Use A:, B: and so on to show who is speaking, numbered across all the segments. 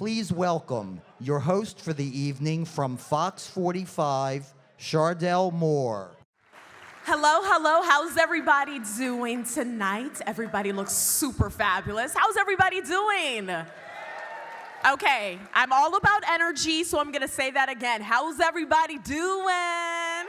A: please welcome your host for the evening from Fox 45, Chardell Moore.
B: Hello, hello. How's everybody doing tonight? Everybody looks super fabulous. How's everybody doing? Okay, I'm all about energy, so I'm gonna say that again. How's everybody doing?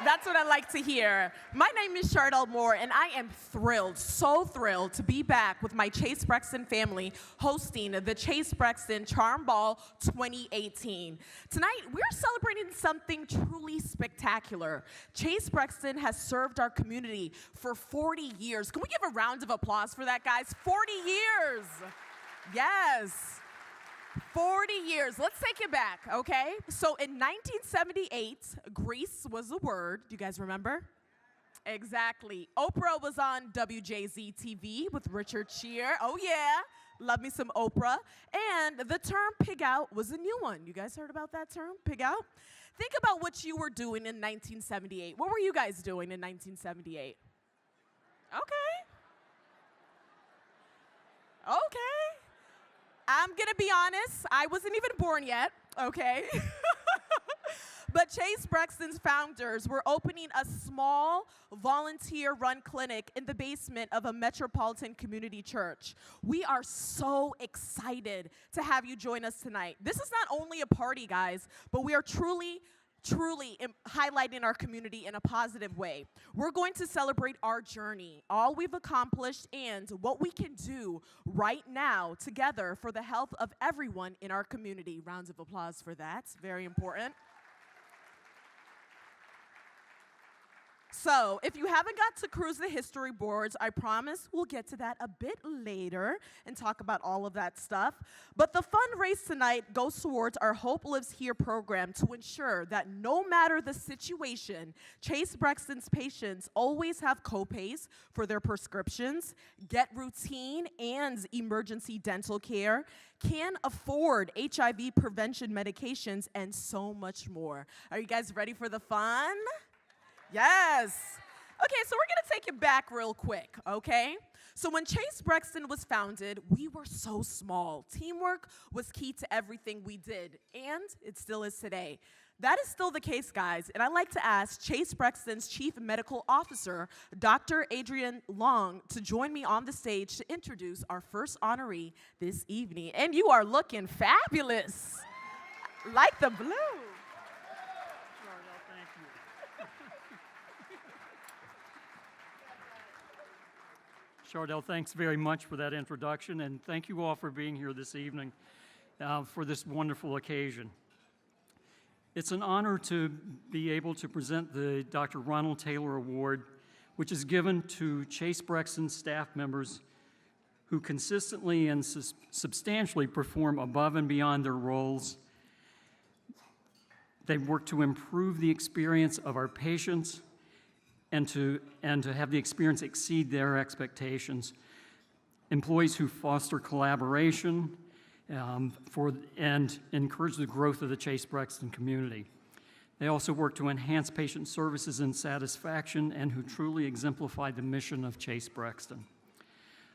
B: That's what I like to hear. My name is Chardell Moore, and I am thrilled, so thrilled to be back with my Chase Brexton family hosting the Chase Brexton Charm Ball 2018. Tonight, we're celebrating something truly spectacular. Chase Brexton has served our community for 40 years. Can we give a round of applause for that, guys? 40 years. Yes. 40 years. Let's take it back, okay? So in 1978, Grease was the word. Do you guys remember? Exactly. Oprah was on WJZ TV with Richard Gere. Oh, yeah. Love me some Oprah. And the term pig out was a new one. You guys heard about that term, pig out? Think about what you were doing in 1978. What were you guys doing in 1978? Okay. I'm gonna be honest, I wasn't even born yet, okay? But Chase Brexton's founders were opening a small volunteer-run clinic in the basement of a metropolitan community church. We are so excited to have you join us tonight. This is not only a party, guys, but we are truly highlighting our community in a positive way. We're going to celebrate our journey, all we've accomplished, and what we can do right now together for the health of everyone in our community. Rounds of applause for that. Very important. So, if you haven't got to cruise the history boards, I promise we'll get to that a bit later and talk about all of that stuff. But the fundraise tonight goes towards our Hope Lives Here program to ensure that no matter the situation, Chase Brexton's patients always have copays for their prescriptions, get routine and emergency dental care, can afford HIV prevention medications, and so much more. Are you guys ready for the fun? Yes. Okay, so we're going to take it back real quick, okay? So when Chase Brexton was founded, we were so small. Teamwork was key to everything we did, and it still is today. That is still the case, guys, and I'd like to ask Chase Brexton's Chief Medical Officer, Dr. Adrienne Long, to join me on the stage to introduce our first honoree this evening. And you are looking fabulous, like the blue.
C: Chardell, thanks very much for that introduction, and thank you all for being here this evening for this wonderful occasion. It's an honor to be able to present the Dr. Ronald Taylor Award, which is given to Chase Brexton staff members who consistently and substantially perform above and beyond their roles. They work to improve the experience of our patients and to have the experience exceed their expectations. Employees who foster collaboration and encourage the growth of the Chase Brexton community. They also work to enhance patient services and satisfaction, and who truly exemplify the mission of Chase Brexton.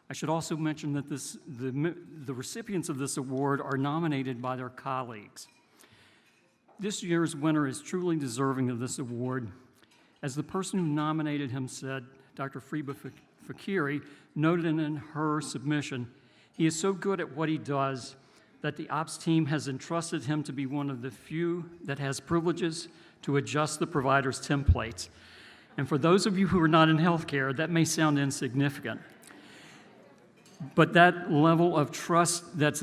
C: I should also mention that the recipients of this award are nominated by their colleagues. This year's winner is truly deserving of this award. As the person who nominated him said, Dr. Friba Fakiri noted in her submission, he is so good at what he does that the ops team has entrusted him to be one of the few that has privileges to adjust the provider's templates. And for those of you who are not in healthcare, that may sound insignificant. But that level of trust that's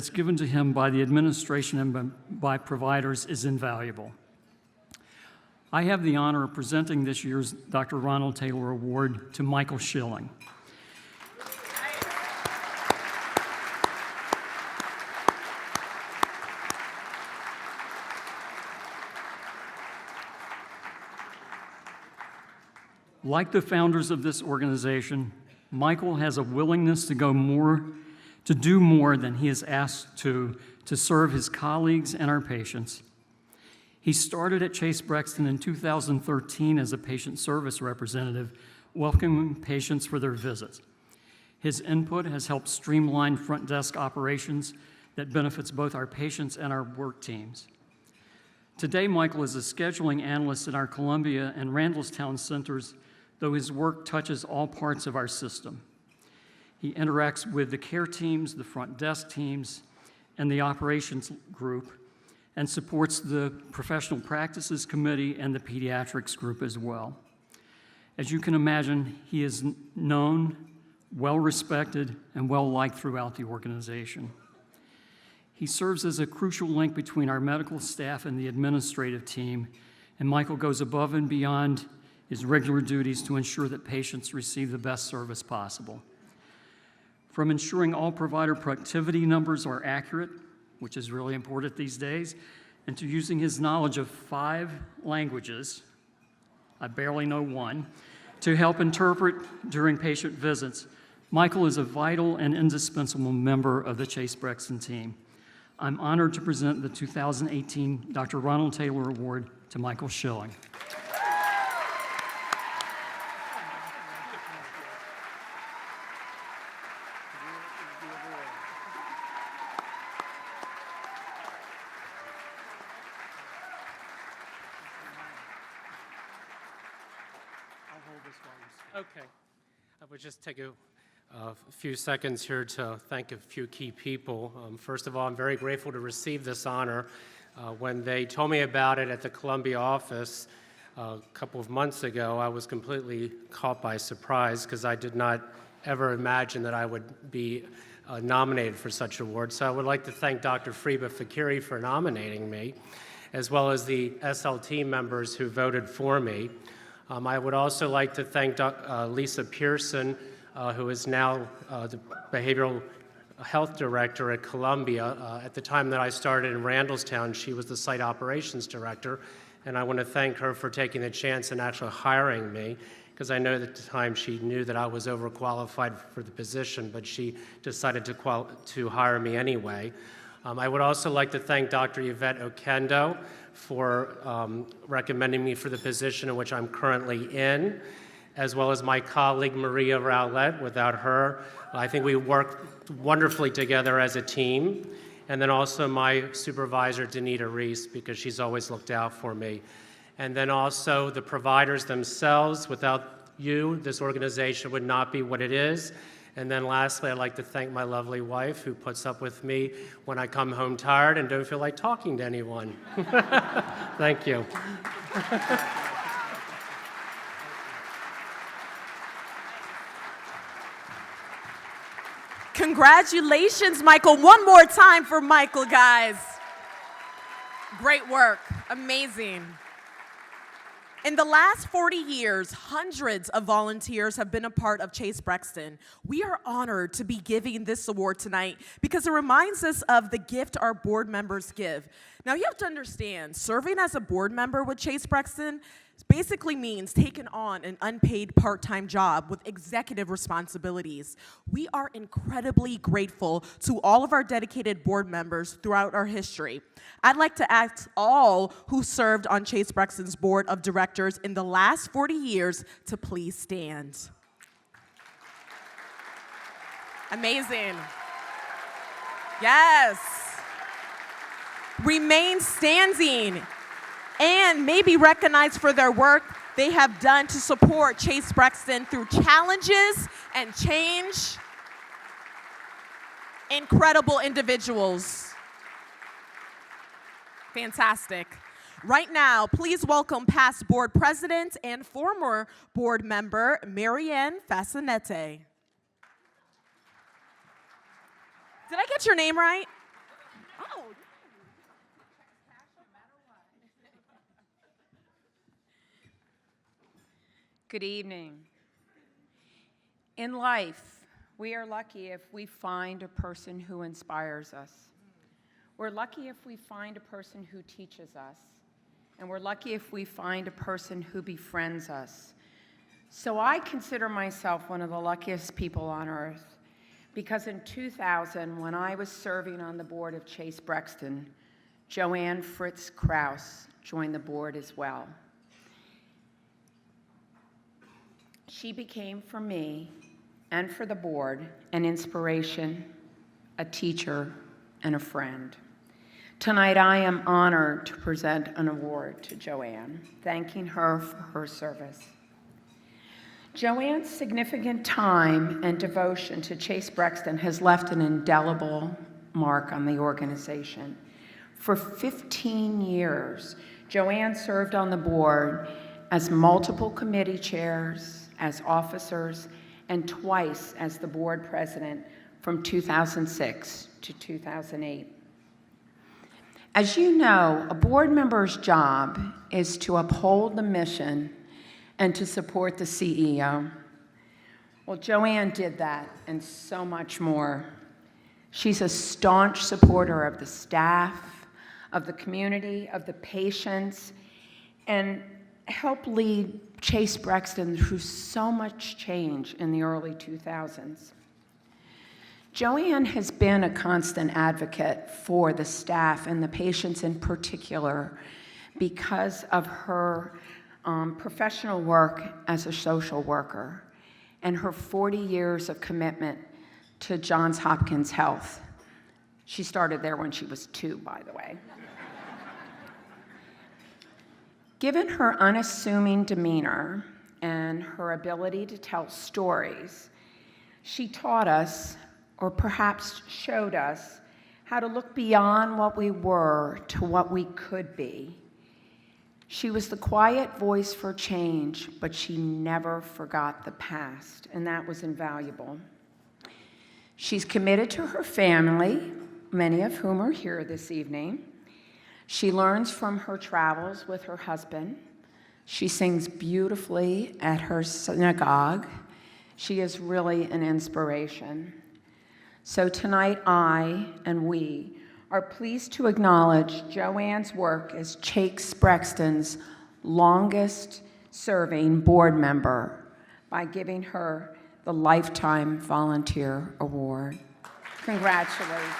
C: given to him by the administration and by providers is invaluable. I have the honor of presenting this year's Dr. Ronald Taylor Award to Michael Schilling. Like the founders of this organization, Michael has a willingness to do more than he is asked to serve his colleagues and our patients. He started at Chase Brexton in 2013 as a patient service representative, welcoming patients for their visits. His input has helped streamline front desk operations that benefits both our patients and our work teams. Today, Michael is a scheduling analyst in our Columbia and Randallstown centers, though his work touches all parts of our system. He interacts with the care teams, the front desk teams, and the operations group, and supports the professional practices committee and the pediatrics group as well. As you can imagine, he is known, well-respected, and well-liked throughout the organization. He serves as a crucial link between our medical staff and the administrative team, and Michael goes above and beyond his regular duties to ensure that patients receive the best service possible. From ensuring all provider productivity numbers are accurate, which is really important these days, and to using his knowledge of 5 languages, I barely know one, to help interpret during patient visits, Michael is a vital and indispensable member of the Chase Brexton team. I'm honored to present the 2018 Dr. Ronald Taylor Award to Michael Schilling.
D: Okay. I would just take a few seconds here to thank a few key people. First of all, I'm very grateful to receive this honor. When they told me about it at the Columbia office a couple of months ago, I was completely caught by surprise because I did not ever imagine that I would be nominated for such an award. So I would like to thank Dr. Friba Fakiri for nominating me, as well as the SLT members who voted for me. I would also like to thank Lisa Pearson, who is now the Behavioral Health Director at Columbia. At the time that I started in Randallstown, she was the Site Operations Director, and I want to thank her for taking the chance and actually hiring me, because I know at the time she knew that I was overqualified for the position, but she decided to hire me anyway. I would also like to thank Dr. Yvette Okendo for recommending me for the position in which I'm currently in, as well as my colleague Maria Rowlett. Without her, I think we worked wonderfully together as a team. And then also my supervisor, Danita Reese, because she's always looked out for me. And then also the providers themselves. Without you, this organization would not be what it is. And then lastly, I'd like to thank my lovely wife who puts up with me when I come home tired and don't feel like talking to anyone. Thank you.
B: Congratulations, Michael. One more time for Michael, guys. Great work. Amazing. In the last 40 years, hundreds of volunteers have been a part of Chase Brexton. We are honored to be giving this award tonight because it reminds us of the gift our board members give. Now, you have to understand, serving as a board member with Chase Brexton basically means taking on an unpaid part-time job with executive responsibilities. We are incredibly grateful to all of our dedicated board members throughout our history. I'd like to ask all who served on Chase Brexton's board of directors in the last 40 years to please stand. Amazing. Yes. Remain standing and may be recognized for their work they have done to support Chase Brexton through challenges and change. Incredible individuals. Fantastic. Right now, please welcome past board president and former board member, Marianne Fascinette. Did I get your name right? Oh.
E: Good evening. In life, we are lucky if we find a person who inspires us. We're lucky if we find a person who teaches us. And we're lucky if we find a person who befriends us. So I consider myself one of the luckiest people on earth, because in 2000, when I was serving on the board of Chase Brexton, Joanne Fritz Kraus joined the board as well. She became, for me, and for the board, an inspiration, a teacher, and a friend. Tonight, I am honored to present an award to Joanne, thanking her for her service. Joanne's significant time and devotion to Chase Brexton has left an indelible mark on the organization. For 15 years, Joanne served on the board as multiple committee chairs, as officers, and twice as the board president from 2006 to 2008. As you know, a board member's job is to uphold the mission and to support the CEO. Well, Joanne did that and so much more. She's a staunch supporter of the staff, of the community, of the patients, and helped lead Chase Brexton through so much change in the early 2000s. Joanne has been a constant advocate for the staff and the patients in particular because of her professional work as a social worker and her 40 years of commitment to Johns Hopkins Health. She started there when she was 2, by the way. Given her unassuming demeanor and her ability to tell stories, she taught us, or perhaps showed us, how to look beyond what we were to what we could be. She was the quiet voice for change, but she never forgot the past, and that was invaluable. She's committed to her family, many of whom are here this evening. She learns from her travels with her husband. She sings beautifully at her synagogue. She is really an inspiration. So tonight, I and we are pleased to acknowledge Joanne's work as Chase Brexton's longest-serving board member by giving her the Lifetime Volunteer Award. Congratulations.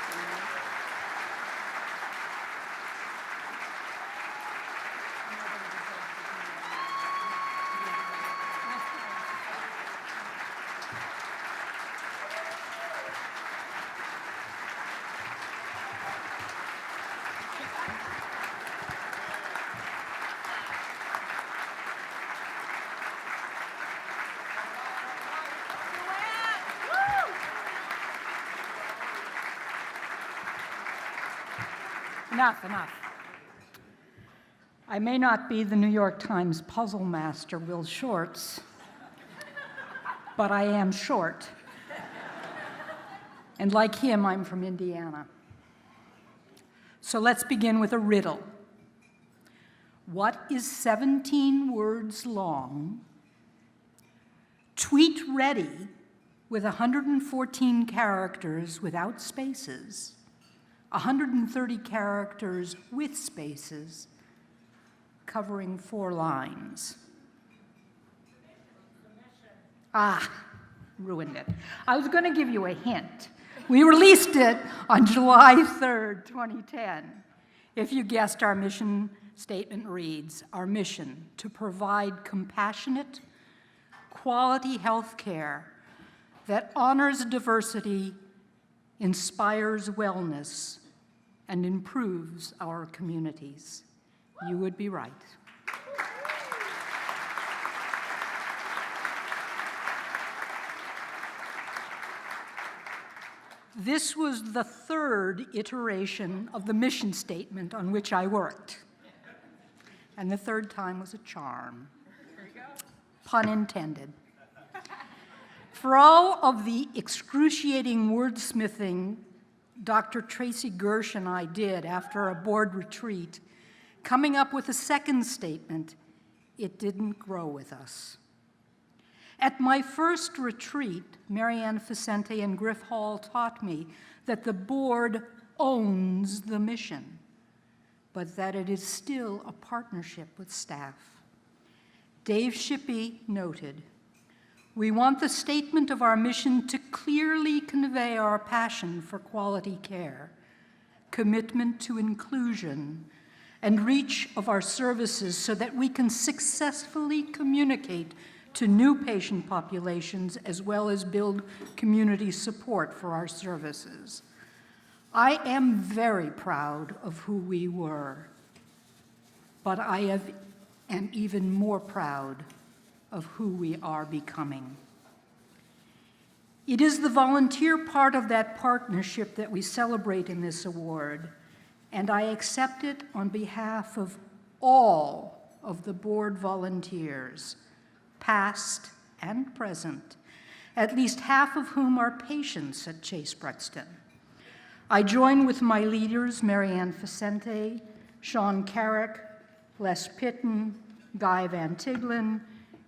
F: Enough. I may not be the New York Times puzzle master, Will Shortz, but I am short. And like him, I'm from Indiana. So let's begin with a riddle. What is 17 words long, tweet ready with 114 characters without spaces, 130 characters with spaces, covering 4 lines? Ruined it. I was going to give you a hint. We released it on July 3rd, 2010. If you guessed, our mission statement reads, our mission to provide compassionate, quality health care that honors diversity, inspires wellness, and improves our communities. You would be right. This was the 3rd iteration of the mission statement on which I worked. And the 3rd time was a charm. There you go. Pun intended. For all of the excruciating wordsmithing Dr. Tracy Gersh and I did after a board retreat, coming up with a 2nd statement, it didn't grow with us. At my first retreat, Marianne Facente and Griff Hall taught me that the board owns the mission, but that it is still a partnership with staff. Dave Shippey noted, we want the statement of our mission to clearly convey our passion for quality care, commitment to inclusion, and reach of our services so that we can successfully communicate to new patient populations, as well as build community support for our services. I am very proud of who we were, but I am even more proud of who we are becoming. It is the volunteer part of that partnership that we celebrate in this award, and I accept it on behalf of all of the board volunteers, past and present, at least half of whom are patients at Chase Brexton. I join with my leaders, Marianne Facente, Sean Carrick, Les Pitton, Guy Van Tiglin,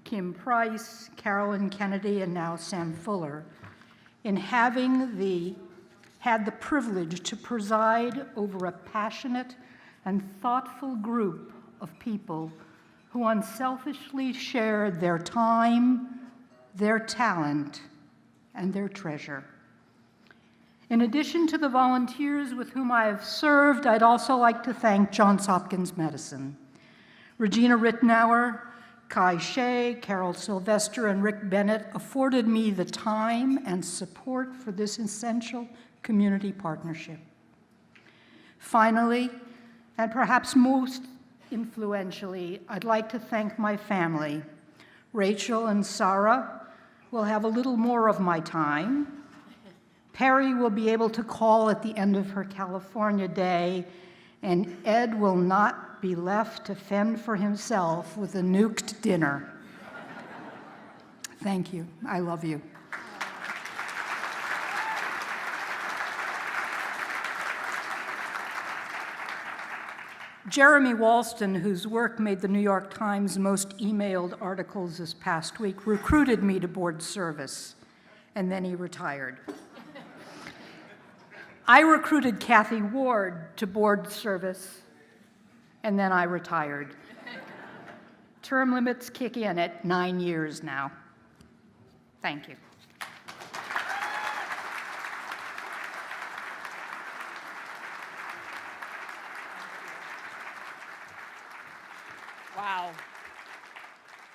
F: Kim Price, Carolyn Kennedy, and now Sam Fuller, in having had the privilege to preside over a passionate and thoughtful group of people who unselfishly shared their time, their talent, and their treasure. In addition to the volunteers with whom I have served, I'd also like to thank Johns Hopkins Medicine. Regina Rittenauer, Kai Shea, Carol Sylvester, and Rick Bennett afforded me the time and support for this essential community partnership. Finally, and perhaps most influentially, I'd like to thank my family. Rachel and Sarah will have a little more of my time. Perry will be able to call at the end of her California day, and Ed will not be left to fend for himself with a nuked dinner. Thank you. I love you. Jeremy Walston, whose work made the New York Times most emailed articles this past week, recruited me to board service, and then he retired. I recruited Kathy Ward to board service, and then I retired. Term limits kick in at 9 years now. Thank you.
B: Wow.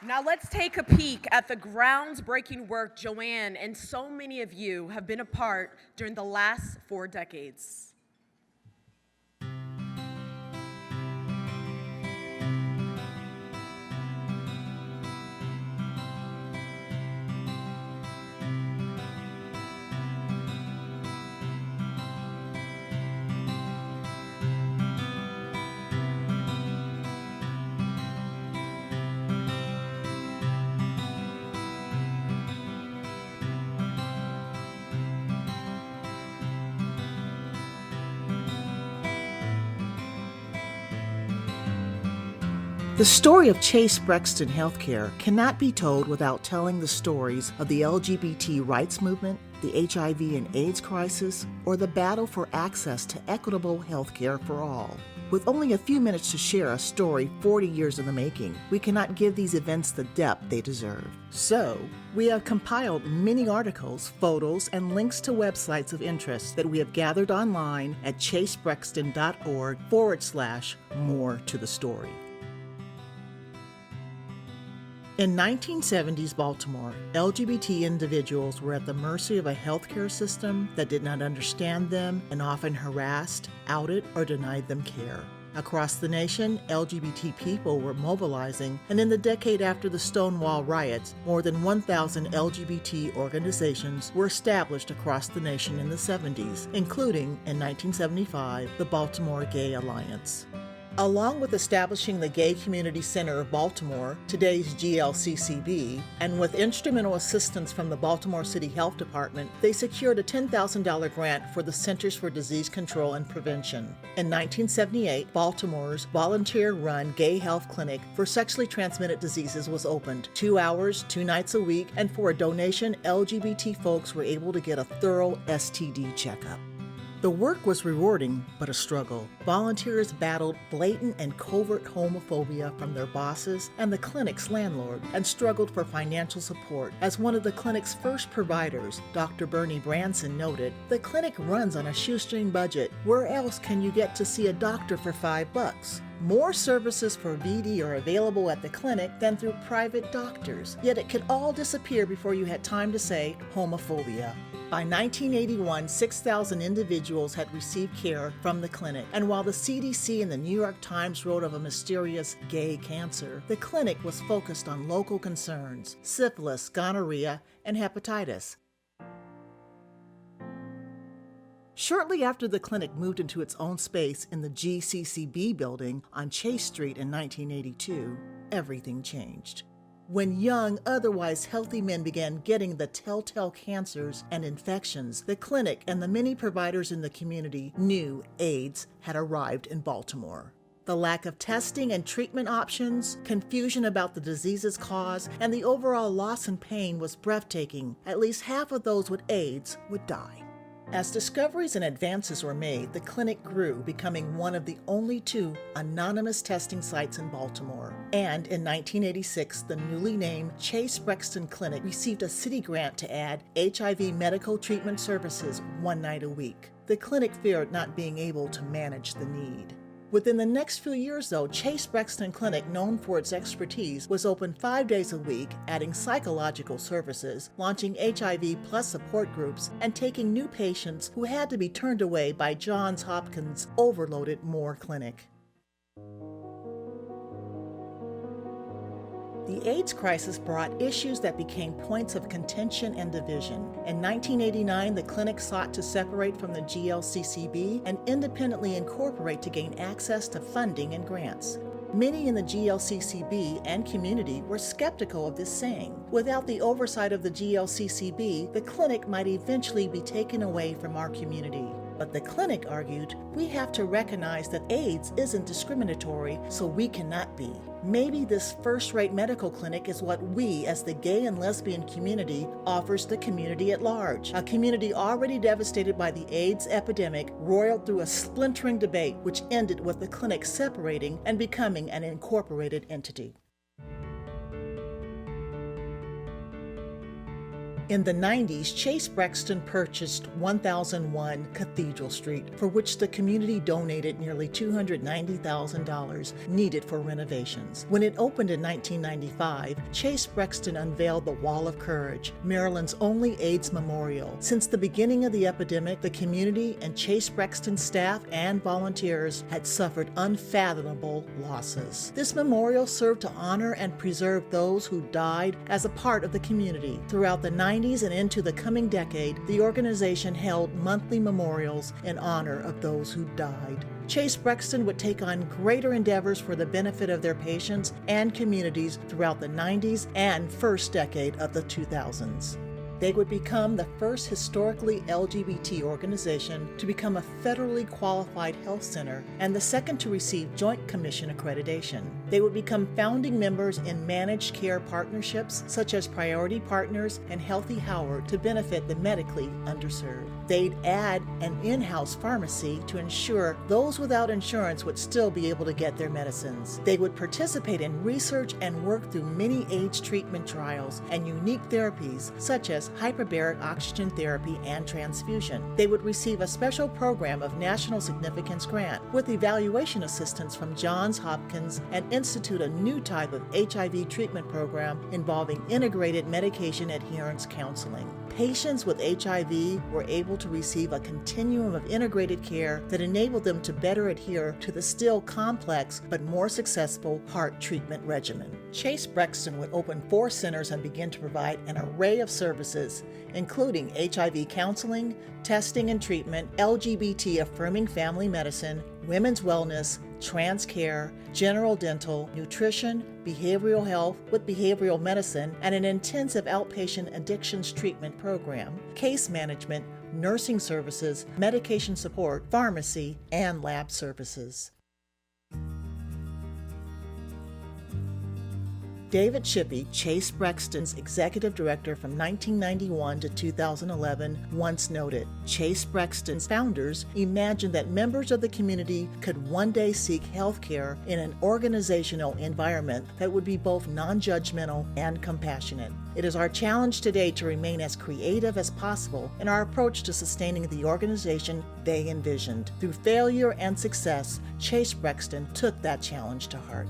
B: Now let's take a peek at the groundbreaking work Joanne and so many of you have been a part during the last 4 decades.
G: The story of Chase Brexton Healthcare cannot be told without telling the stories of the LGBT rights movement, the HIV and AIDS crisis, or the battle for access to equitable healthcare for all. With only a few minutes to share a story 40 years in the making, we cannot give these events the depth they deserve. So, we have compiled many articles, photos, and links to websites of interest that we have gathered online at chasebrexton.org/more to the story. In 1970s Baltimore, LGBT individuals were at the mercy of a healthcare system that did not understand them and often harassed, outed, or denied them care. Across the nation, LGBT people were mobilizing, and in the decade after the Stonewall riots, more than 1,000 LGBT organizations were established across the nation in the 70s, including, in 1975, the Baltimore Gay Alliance. Along with establishing the Gay Community Center of Baltimore, today's GLCCB, and with instrumental assistance from the Baltimore City Health Department, they secured a $10,000 grant for the Centers for Disease Control and Prevention. In 1978, Baltimore's volunteer-run gay health clinic for sexually transmitted diseases was opened. 2 hours, 2 nights a week, and for a donation, LGBT folks were able to get a thorough STD checkup. The work was rewarding, but a struggle. Volunteers battled blatant and covert homophobia from their bosses and the clinic's landlord, and struggled for financial support. As one of the clinic's first providers, Dr. Bernie Branson noted, "The clinic runs on a shoestring budget. Where else can you get to see a doctor for $5? More services for VD are available at the clinic than through private doctors, yet it could all disappear before you had time to say homophobia. By 1981, 6,000 individuals had received care from the clinic, and while the CDC and the New York Times wrote of a mysterious gay cancer, the clinic was focused on local concerns: syphilis, gonorrhea, and hepatitis. Shortly after the clinic moved into its own space in the GCCB building on Chase Street in 1982, everything changed. When young, otherwise healthy men began getting the telltale cancers and infections, the clinic and the many providers in the community knew AIDS had arrived in Baltimore. The lack of testing and treatment options, confusion about the disease's cause, and the overall loss and pain was breathtaking. At least half of those with AIDS would die. As discoveries and advances were made, the clinic grew, becoming one of the only 2 anonymous testing sites in Baltimore. And in 1986, the newly named Chase Brexton Clinic received a city grant to add HIV medical treatment services 1 night a week. The clinic feared not being able to manage the need. Within the next few years, though, Chase Brexton Clinic, known for its expertise, was open 5 days a week, adding psychological services, launching HIV plus support groups, and taking new patients who had to be turned away by Johns Hopkins' overloaded Moore Clinic. The AIDS crisis brought issues that became points of contention and division. In 1989, the clinic sought to separate from the GLCCB and independently incorporate to gain access to funding and grants. Many in the GLCCB and community were skeptical of this saying. Without the oversight of the GLCCB, the clinic might eventually be taken away from our community. But the clinic argued, we have to recognize that AIDS isn't discriminatory, so we cannot be. Maybe this first-rate medical clinic is what we, as the gay and lesbian community, offers the community at large. A community already devastated by the AIDS epidemic roiled through a splintering debate which ended with the clinic separating and becoming an incorporated entity. In the 90s, Chase Brexton purchased 1001 Cathedral Street, for which the community donated nearly $290,000 needed for renovations. When it opened in 1995, Chase Brexton unveiled the Wall of Courage, Maryland's only AIDS memorial. Since the beginning of the epidemic, the community and Chase Brexton staff and volunteers had suffered unfathomable losses. This memorial served to honor and preserve those who died as a part of the community. Throughout the 90s and into the coming decade, the organization held monthly memorials in honor of those who died. Chase Brexton would take on greater endeavors for the benefit of their patients and communities throughout the 90s and first decade of the 2000s. They would become the first historically LGBT organization to become a federally qualified health center and the second to receive Joint Commission accreditation. They would become founding members in managed care partnerships such as Priority Partners and Healthy Howard to benefit the medically underserved. They'd add an in-house pharmacy to ensure those without insurance would still be able to get their medicines. They would participate in research and work through many AIDS treatment trials and unique therapies such as hyperbaric oxygen therapy and transfusion. They would receive a special program of national significance grant with evaluation assistance from Johns Hopkins and institute a new type of HIV treatment program involving integrated medication adherence counseling. Patients with HIV were able to receive a continuum of integrated care that enabled them to better adhere to the still complex but more successful heart treatment regimen. Chase Brexton would open 4 centers and begin to provide an array of services, including HIV counseling, testing and treatment, LGBT affirming family medicine, women's wellness, trans care, general dental, nutrition, behavioral health with behavioral medicine, and an intensive outpatient addictions treatment program, case management, nursing services, medication support, pharmacy, and lab services. David Shippey, Chase Brexton's executive director from 1991 to 2011, once noted, Chase Brexton's founders imagined that members of the community could one day seek health care in an organizational environment that would be both non-judgmental and compassionate. It is our challenge today to remain as creative as possible in our approach to sustaining the organization they envisioned. Through failure and success, Chase Brexton took that challenge to heart.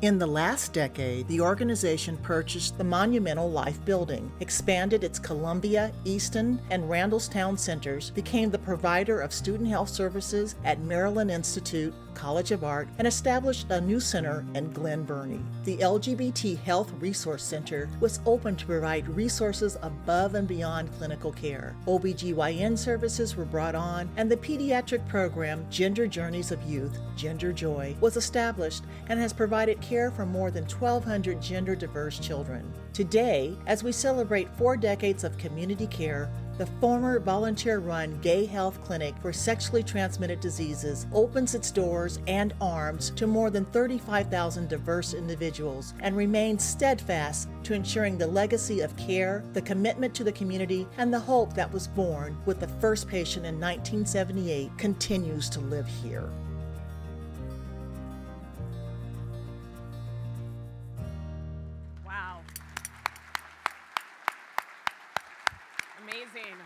G: In the last decade, the organization purchased the Monumental Life Building, expanded its Columbia, Easton, and Randallstown centers, became the provider of student health services at Maryland Institute College of Art, and established a new center in Glen Burnie. The LGBT Health Resource Center was open to provide resources above and beyond clinical care. OBGYN services were brought on, and the pediatric program Gender Journeys of Youth, Gender Joy, was established and has provided care for more than 1,200 gender-diverse children. Today, as we celebrate 4 decades of community care, the former volunteer-run Gay Health Clinic for Sexually Transmitted Diseases opens its doors and arms to more than 35,000 diverse individuals and remains steadfast to ensuring the legacy of care, the commitment to the community, and the hope that was born with the first patient in 1978 continues to live here.
B: Wow. Amazing.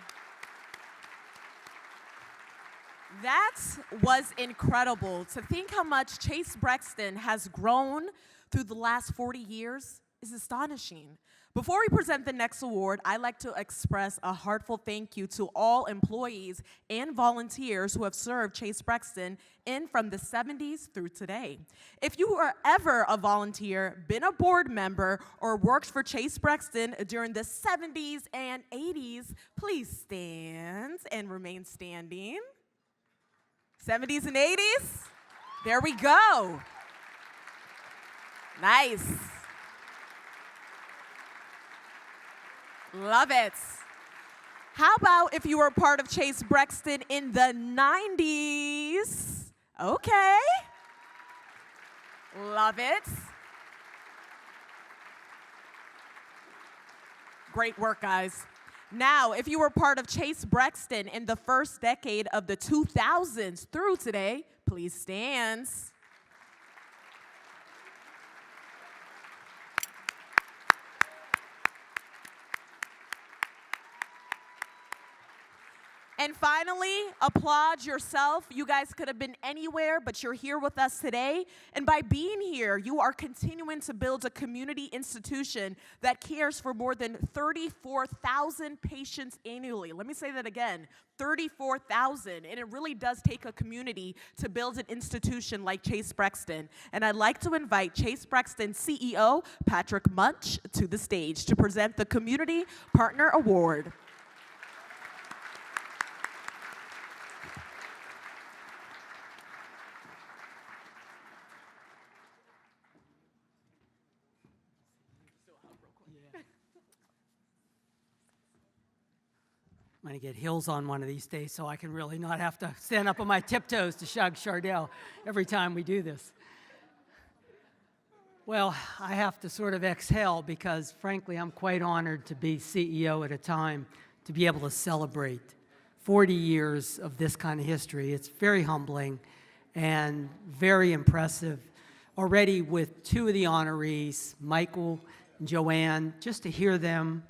B: That was incredible. To think how much Chase Brexton has grown through the last 40 years is astonishing. Before we present the next award, I'd like to express a heartfelt thank you to all employees and volunteers who have served Chase Brexton in from the 70s through today. If you were ever a volunteer, been a board member, or worked for Chase Brexton during the 70s and 80s, please stand and remain standing. 70s and 80s? There we go. Nice. Love it. How about if you were part of Chase Brexton in the 90s? Okay. Love it. Great work, guys. Now, if you were part of Chase Brexton in the first decade of the 2000s through today, please stand. And finally, applaud yourself. You guys could have been anywhere, but you're here with us today. And by being here, you are continuing to build a community institution that cares for more than 34,000 patients annually. Let me say that again, 34,000. And it really does take a community to build an institution like Chase Brexton. And I'd like to invite Chase Brexton CEO, Patrick Munch, to the stage to present the Community Partner Award.
H: I'm going to get heels on one of these days so I can really not have to stand up on my tiptoes to shug Chardell every time we do this. Well, I have to sort of exhale because, frankly, I'm quite honored to be CEO at a time to be able to celebrate 40 years of this kind of history. It's very humbling and very impressive. Already with 2 of the honorees, Michael and Joanne, just to hear them,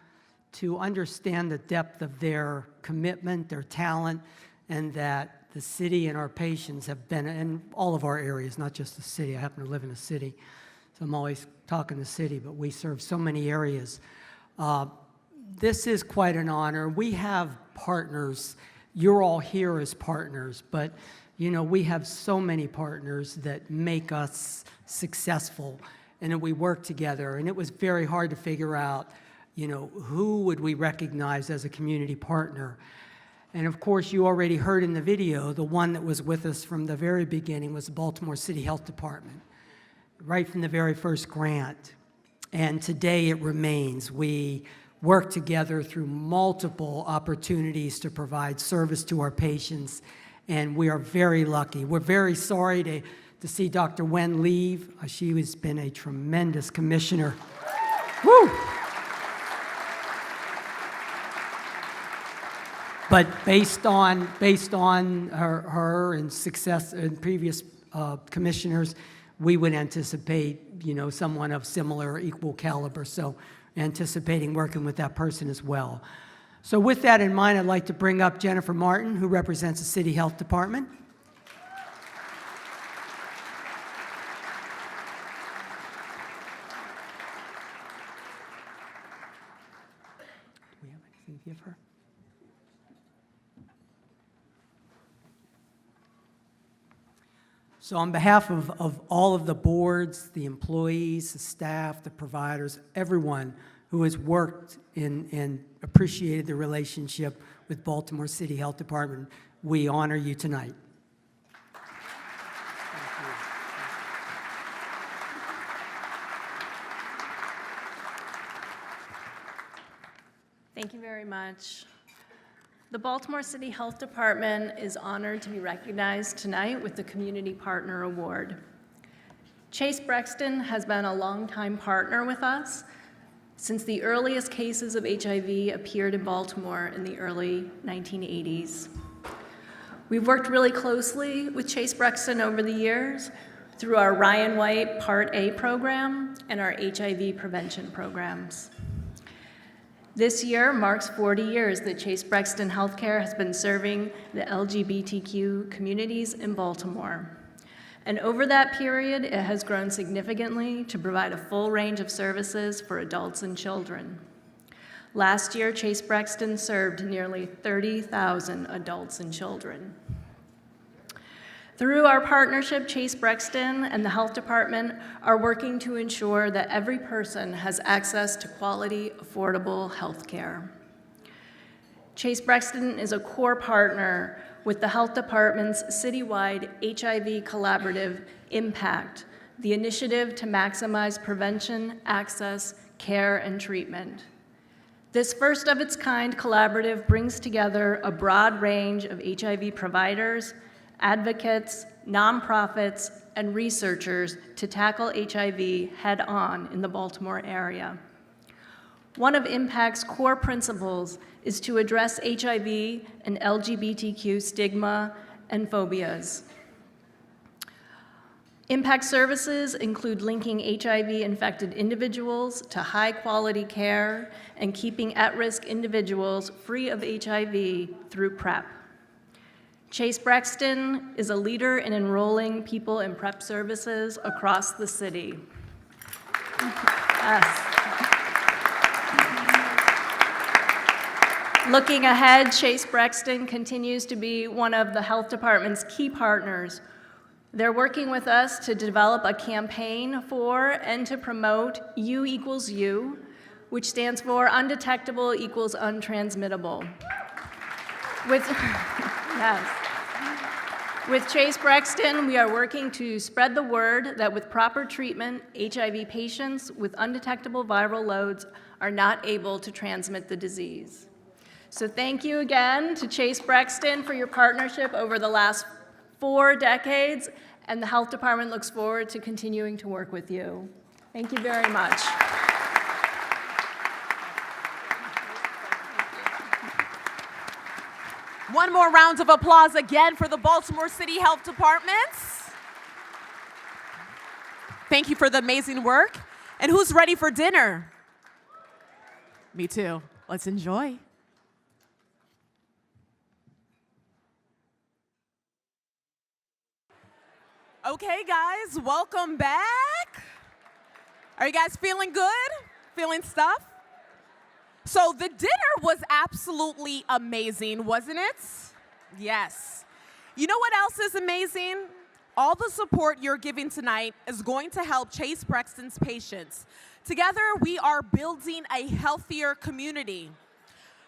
H: to understand the depth of their commitment, their talent, and that the city and our patients have been in all of our areas, not just the city. I happen to live in a city, so I'm always talking the city, but we serve so many areas. This is quite an honor. We have partners. You're all here as partners, but you know, we have so many partners that make us successful, and we work together, and it was very hard to figure out, you know, who would we recognize as a community partner? And of course, you already heard in the video, the one that was with us from the very beginning was the Baltimore City Health Department, right from the very first grant. And today it remains. We work together through multiple opportunities to provide service to our patients, and we are very lucky. We're very sorry to to see Dr. Wen leave. She has been a tremendous commissioner. Woo! But based on her and success in previous commissioners, we would anticipate, someone of similar or equal caliber. So anticipating working with that person as well. So with that in mind, I'd like to bring up Jennifer Martin, who represents the City Health Department. Do we have anything to give her? So on behalf of all of the boards, the employees, the staff, the providers, everyone who has worked and appreciated the relationship with Baltimore City Health Department, we honor you tonight.
I: Thank you very much. The Baltimore City Health Department is honored to be recognized tonight with the Community Partner Award. Chase Brexton has been a longtime partner with us since the earliest cases of HIV appeared in Baltimore in the early 1980s. We've worked really closely with Chase Brexton over the years through our Ryan White Part A program and our HIV prevention programs. This year marks 40 years that Chase Brexton Healthcare has been serving the LGBTQ communities in Baltimore. And over that period, it has grown significantly to provide a full range of services for adults and children. Last year, Chase Brexton served nearly 30,000 adults and children. Through our partnership, Chase Brexton and the Health Department are working to ensure that every person has access to quality, affordable health care. Chase Brexton is a core partner with the Health Department's citywide HIV collaborative IMPACT, the initiative to maximize prevention, access, care, and treatment. This first-of-its-kind collaborative brings together a broad range of HIV providers, advocates, nonprofits, and researchers to tackle HIV head-on in the Baltimore area. One of IMPACT's core principles is to address HIV and LGBTQ stigma and phobias. IMPACT services include linking HIV-infected individuals to high-quality care and keeping at-risk individuals free of HIV through PrEP. Chase Brexton is a leader in enrolling people in PrEP services across the city. Yes. Looking ahead, Chase Brexton continues to be one of the Health Department's key partners. They're working with us to develop a campaign for and to promote U equals U, which stands for undetectable equals untransmittable. With Chase Brexton, we are working to spread the word that with proper treatment, HIV patients with undetectable viral loads are not able to transmit the disease. So thank you again to Chase Brexton for your partnership over the last 4 decades, and the Health Department looks forward to continuing to work with you. Thank you very much.
B: One more round of applause again for the Baltimore City Health Department. Thank you for the amazing work. And who's ready for dinner? Me too. Let's enjoy. Okay, guys, welcome back. Are you guys feeling good? Feeling stuff? So the dinner was absolutely amazing, wasn't it? Yes. You know what else is amazing? All the support you're giving tonight is going to help Chase Brexton's patients. Together, we are building a healthier community.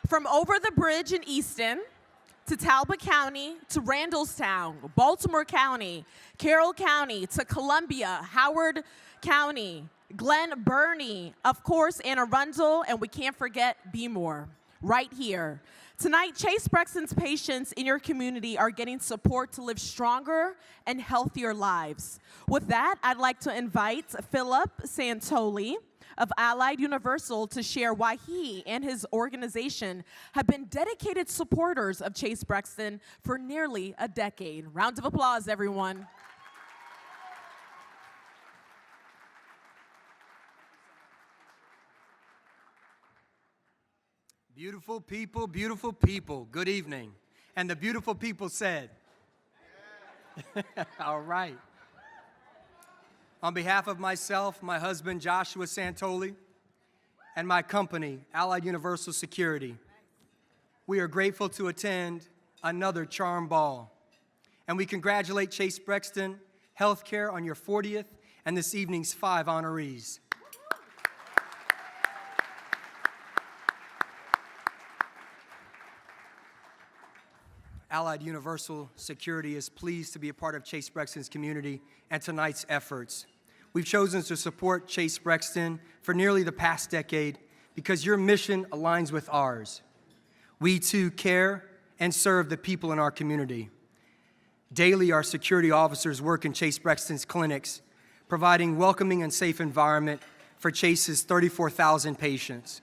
B: From over the bridge in Easton, to Talbot County, to Randallstown, Baltimore County, Carroll County, to Columbia, Howard County, Glen Burnie, of course, Anne Arundel, and we can't forget Bmore. right here. Tonight, Chase Brexton's patients in your community are getting support to live stronger and healthier lives. With that, I'd like to invite Philip Santoli of Allied Universal to share why he and his organization have been dedicated supporters of Chase Brexton for nearly a decade. Round of applause, everyone.
J: Beautiful people, good evening. And the beautiful people said, all right. On behalf of myself, my husband, Joshua Santoli, and my company, Allied Universal Security, we are grateful to attend another Charm Ball. And we congratulate Chase Brexton Healthcare on your 40th and this evening's 5 honorees. Allied Universal Security is pleased to be a part of Chase Brexton's community and tonight's efforts. We've chosen to support Chase Brexton for nearly the past decade because your mission aligns with ours. We too care and serve the people in our community. Daily, our security officers work in Chase Brexton's clinics, providing welcoming and safe environment for Chase's 34,000 patients.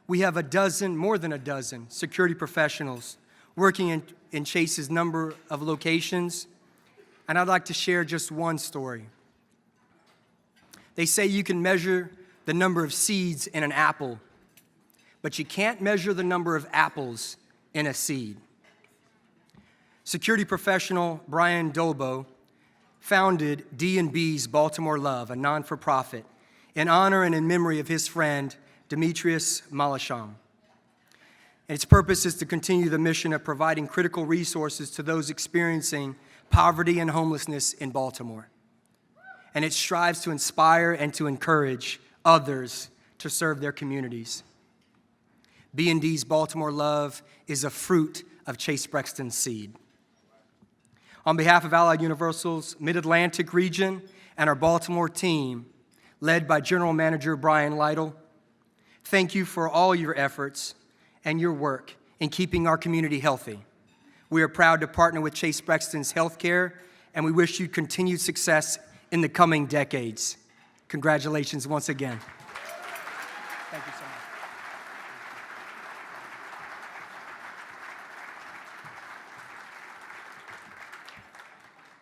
J: We have more than a dozen security professionals working in Chase's number of locations, and I'd like to share just one story. They say you can measure the number of seeds in an apple, but you can't measure the number of apples in a seed. Security professional Brian Dolbo founded D&B's Baltimore Love, a non-for-profit, in honor and in memory of his friend Demetrius Malasham. And its purpose is to continue the mission of providing critical resources to those experiencing poverty and homelessness in Baltimore. And it strives to inspire and to encourage others to serve their communities. B&D's Baltimore Love is a fruit of Chase Brexton's seed. On behalf of Allied Universal's Mid-Atlantic region and our Baltimore team, led by General Manager Brian Lytle, thank you for all your efforts and your work in keeping our community healthy. We are proud to partner with Chase Brexton's Healthcare, and we wish you continued success in the coming decades. Congratulations once again. Thank you so much.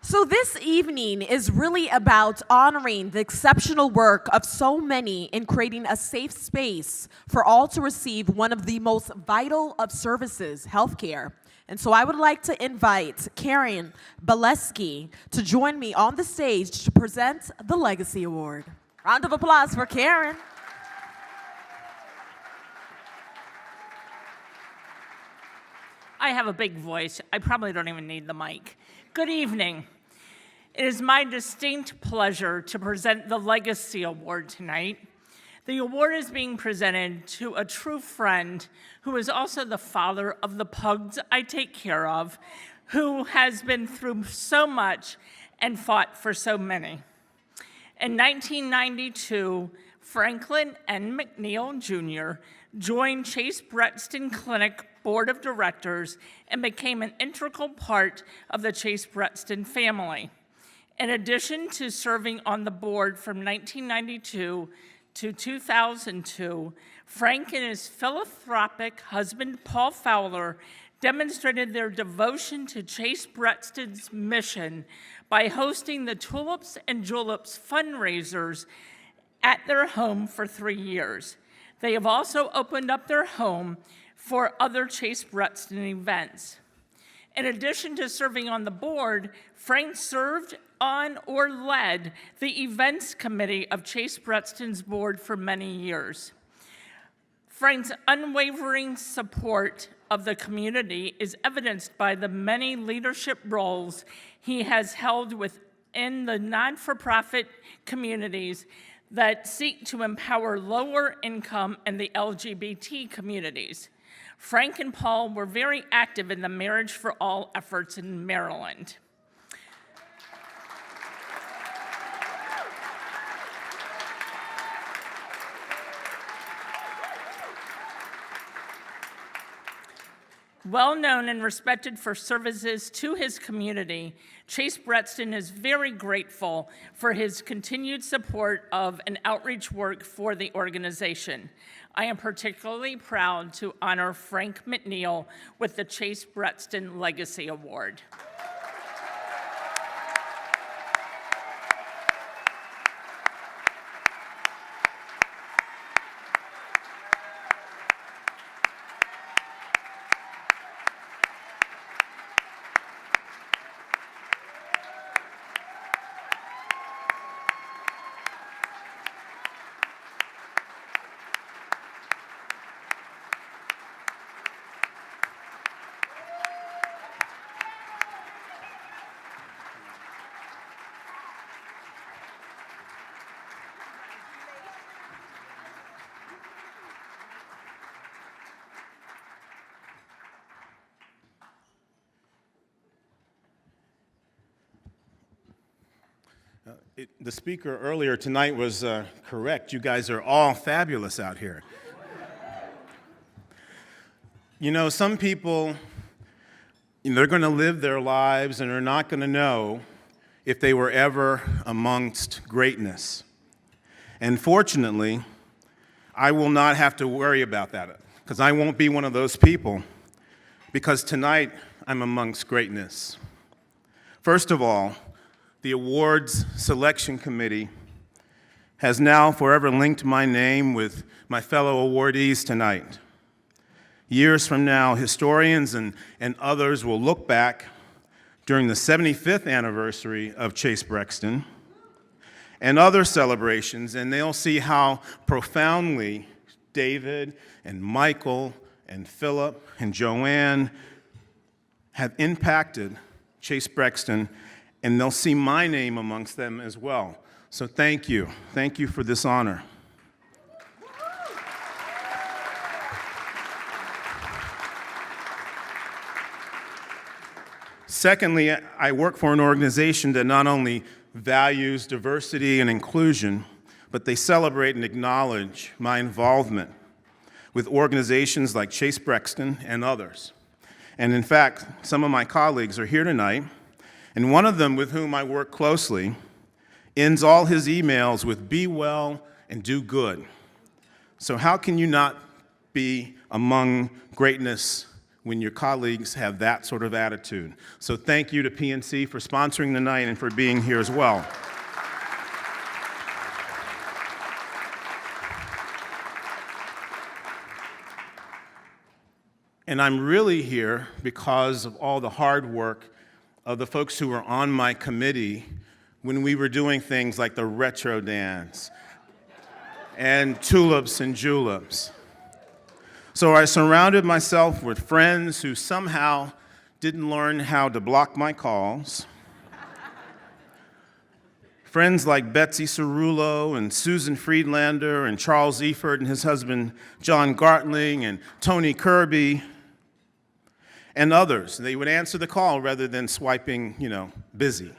B: So this evening is really about honoring the exceptional work of so many in creating a safe space for all to receive one of the most vital of services, healthcare. And so I would like to invite Karen Baleski to join me on the stage to present the Legacy Award. Round of applause for Karen.
K: I have a big voice. I probably don't even need the mic. Good evening. It is my distinct pleasure to present the Legacy Award tonight. The award is being presented to a true friend who is also the father of the pugs I take care of, who has been through so much and fought for so many. In 1992, Franklin N. McNeil Jr. joined Chase Brexton Clinic Board of Directors and became an integral part of the Chase Brexton family. In addition to serving on the board from 1992 to 2002, Frank and his philanthropic husband, Paul Fowler, demonstrated their devotion to Chase Brexton's mission by hosting the Tulips and Juleps fundraisers at their home for 3 years. They have also opened up their home for other Chase Brexton events. In addition to serving on the board, Frank served on or led the events committee of Chase Brexton's board for many years. Frank's unwavering support of the community is evidenced by the many leadership roles he has held within the non-for-profit communities that seek to empower lower income and the LGBT communities. Frank and Paul were very active in the Marriage for All efforts in Maryland. Well known and respected for services to his community, Chase Brexton is very grateful for his continued support of and outreach work for the organization. I am particularly proud to honor Frank McNeil with the Chase Brexton Legacy Award.
L: The speaker earlier tonight was correct. You guys are all fabulous out here. You know, some people, they're going to live their lives and are not going to know if they were ever amongst greatness. And fortunately, I will not have to worry about that because I won't be one of those people, because tonight I'm amongst greatness. First of all, the awards selection committee has now forever linked my name with my fellow awardees tonight. Years from now, historians and others will look back during the 75th anniversary of Chase Brexton and other celebrations, and they'll see how profoundly David and Michael and Philip and Joanne have impacted Chase Brexton, and they'll see my name amongst them as well. So thank you. Thank you for this honor. Secondly, I work for an organization that not only values diversity and inclusion, but they celebrate and acknowledge my involvement with organizations like Chase Brexton and others. And in fact, some of my colleagues are here tonight, and one of them with whom I work closely ends all his emails with "be well and do good." So how can you not be among greatness when your colleagues have that sort of attitude? So thank you to PNC for sponsoring the night and for being here as well. And I'm really here because of all the hard work of the folks who were on my committee when we were doing things like the retro dance and tulips and juleps. So I surrounded myself with friends who somehow didn't learn how to block my calls. Friends like Betsy Cerullo and Susan Friedlander and Charles Eford and his husband John Gartling and Tony Kirby and others. They would answer the call rather than swiping, busy.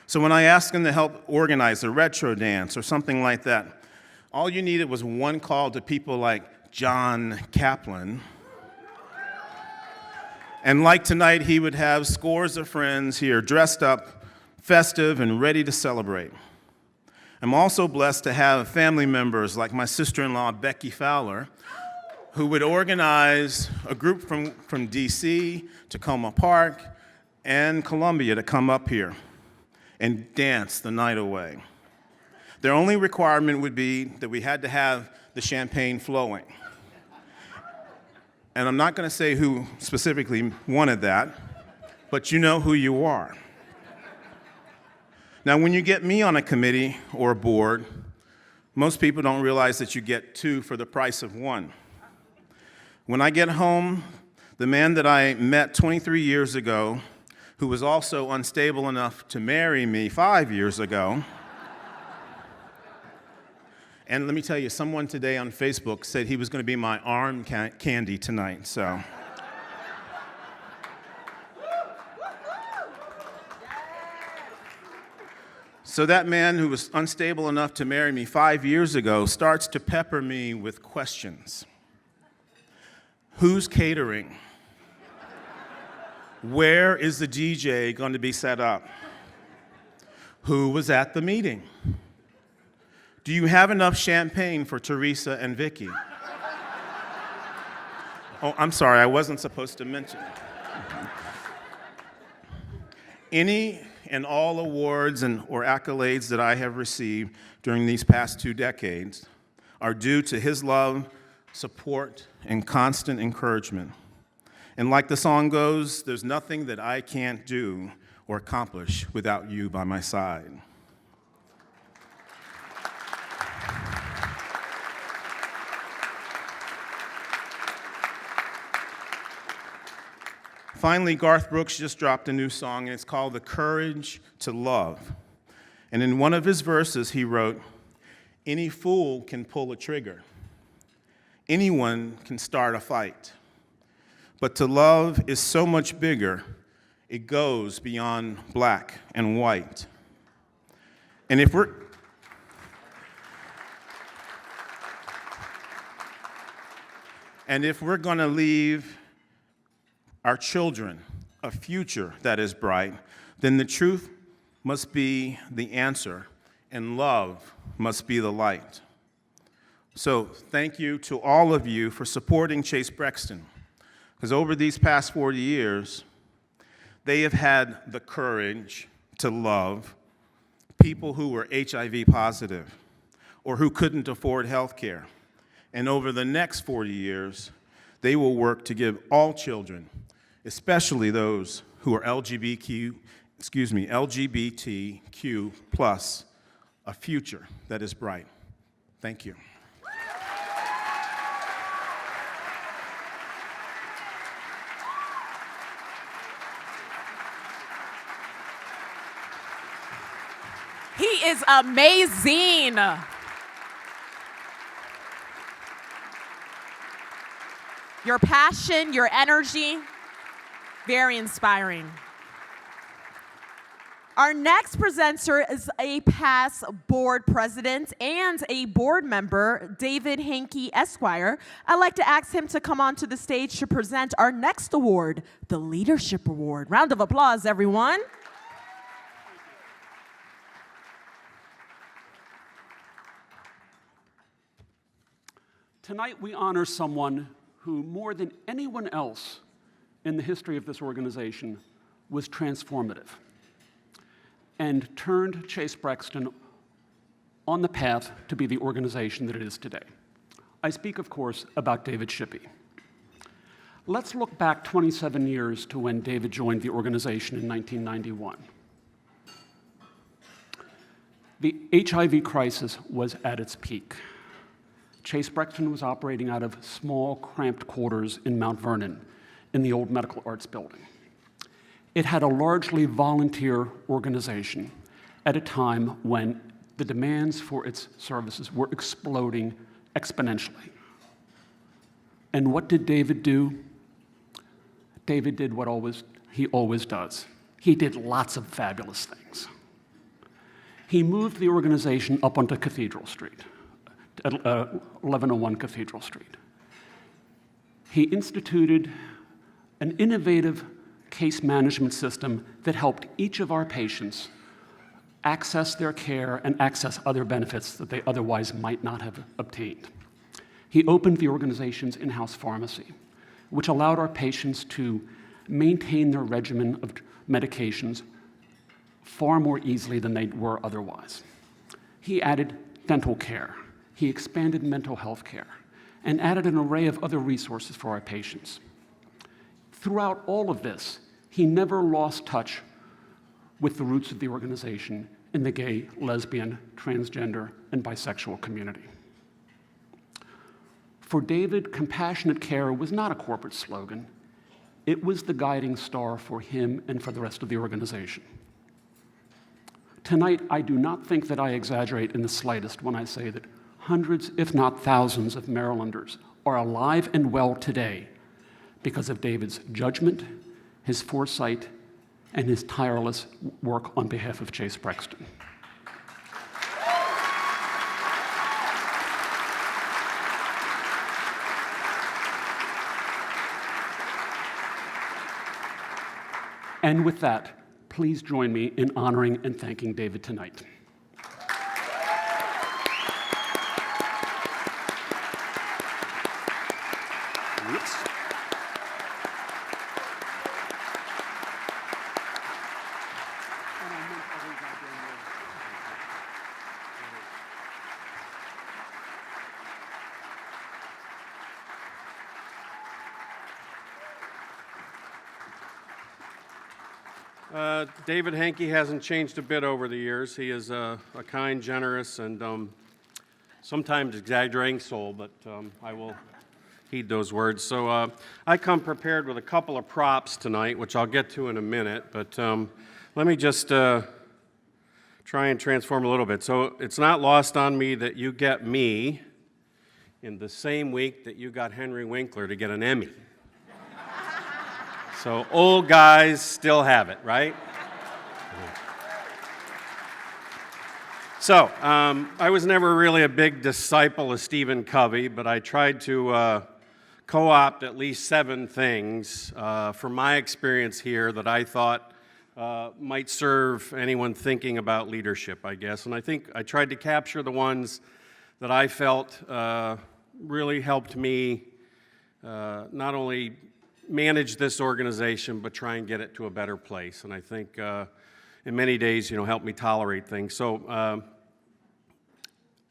L: So when I asked them to help organize a retro dance or something like that, all you needed was one call to people like John Kaplan. And like tonight, he would have scores of friends here dressed up, festive, and ready to celebrate. I'm also blessed to have family members like my sister-in-law, Becky Fowler, who would organize a group from DC, Tacoma Park, and Columbia to come up here and dance the night away. Their only requirement would be that we had to have the champagne flowing. And I'm not going to say who specifically wanted that, but you know who you are. Now, when you get me on a committee or a board, most people don't realize that you get two for the price of one. When I get home, the man that I met 23 years ago, who was also unstable enough to marry me 5 years ago, and let me tell you, someone today on Facebook said he was going to be my arm candy tonight, so. So that man who was unstable enough to marry me 5 years ago starts to pepper me with questions. Who's catering? Where is the DJ going to be set up? Who was at the meeting? Do you have enough champagne for Teresa and Vicky? Oh, I'm sorry, I wasn't supposed to mention. Any and all awards or accolades that I have received during these past 2 decades are due to his love, support, and constant encouragement. And like the song goes, there's nothing that I can't do or accomplish without you by my side. Finally, Garth Brooks just dropped a new song, and it's called The Courage to Love. And in one of his verses, he wrote, "Any fool can pull a trigger. Anyone can start a fight. But to love is so much bigger, it goes beyond black and white." And if we're going to leave our children a future that is bright, then the truth must be the answer, and love must be the light. So thank you to all of you for supporting Chase Brexton, because over these past 40 years, they have had the courage to love people who were HIV positive or who couldn't afford health care. And over the next 40 years, they will work to give all children, especially those who are LGBTQ plus, a future that is bright. Thank you.
B: He is amazing. Your passion, your energy, very inspiring. Our next presenter is a past board president and a board member, David Hankey, Esquire. I'd like to ask him to come onto the stage to present our next award, the Leadership Award. Round of applause, everyone.
M: Tonight we honor someone who, more than anyone else in the history of this organization, was transformative and turned Chase Brexton on the path to be the organization that it is today. I speak, of course, about David Shippey. Let's look back 27 years to when David joined the organization in 1991. The HIV crisis was at its peak. Chase Brexton was operating out of small, cramped quarters in Mount Vernon in the old Medical Arts Building. It had a largely volunteer organization at a time when the demands for its services were exploding exponentially. And what did David do? David did what he always does. He did lots of fabulous things. He moved the organization up onto Cathedral Street, at 1101 Cathedral Street. He instituted an innovative case management system that helped each of our patients access their care and access other benefits that they otherwise might not have obtained. He opened the organization's in-house pharmacy, which allowed our patients to maintain their regimen of medications far more easily than they were otherwise. He added dental care. He expanded mental health care and added an array of other resources for our patients. Throughout all of this, he never lost touch with the roots of the organization in the gay, lesbian, transgender, and bisexual community. For David, compassionate care was not a corporate slogan. It was the guiding star for him and for the rest of the organization. Tonight, I do not think that I exaggerate in the slightest when I say that hundreds, if not thousands, of Marylanders are alive and well today because of David's judgment, his foresight, and his tireless work on behalf of Chase Brexton. And with that, please join me in honoring and thanking David tonight. Oops.
N: David Henke hasn't changed a bit over the years. He is a kind, generous, and sometimes exaggerating soul, but I will heed those words. So I come prepared with a couple of props tonight, which I'll get to in a minute, but let me just try and transform a little bit. So it's not lost on me that you get me in the same week that you got Henry Winkler to get an Emmy. So old guys still have it, right? So I was never really a big disciple of Stephen Covey, but I tried to co-opt at least 7 things from my experience here that I thought might serve anyone thinking about leadership, I guess. And I think I tried to capture the ones that I felt really helped me not only manage this organization, but try and get it to a better place. And I think in many days, helped me tolerate things. So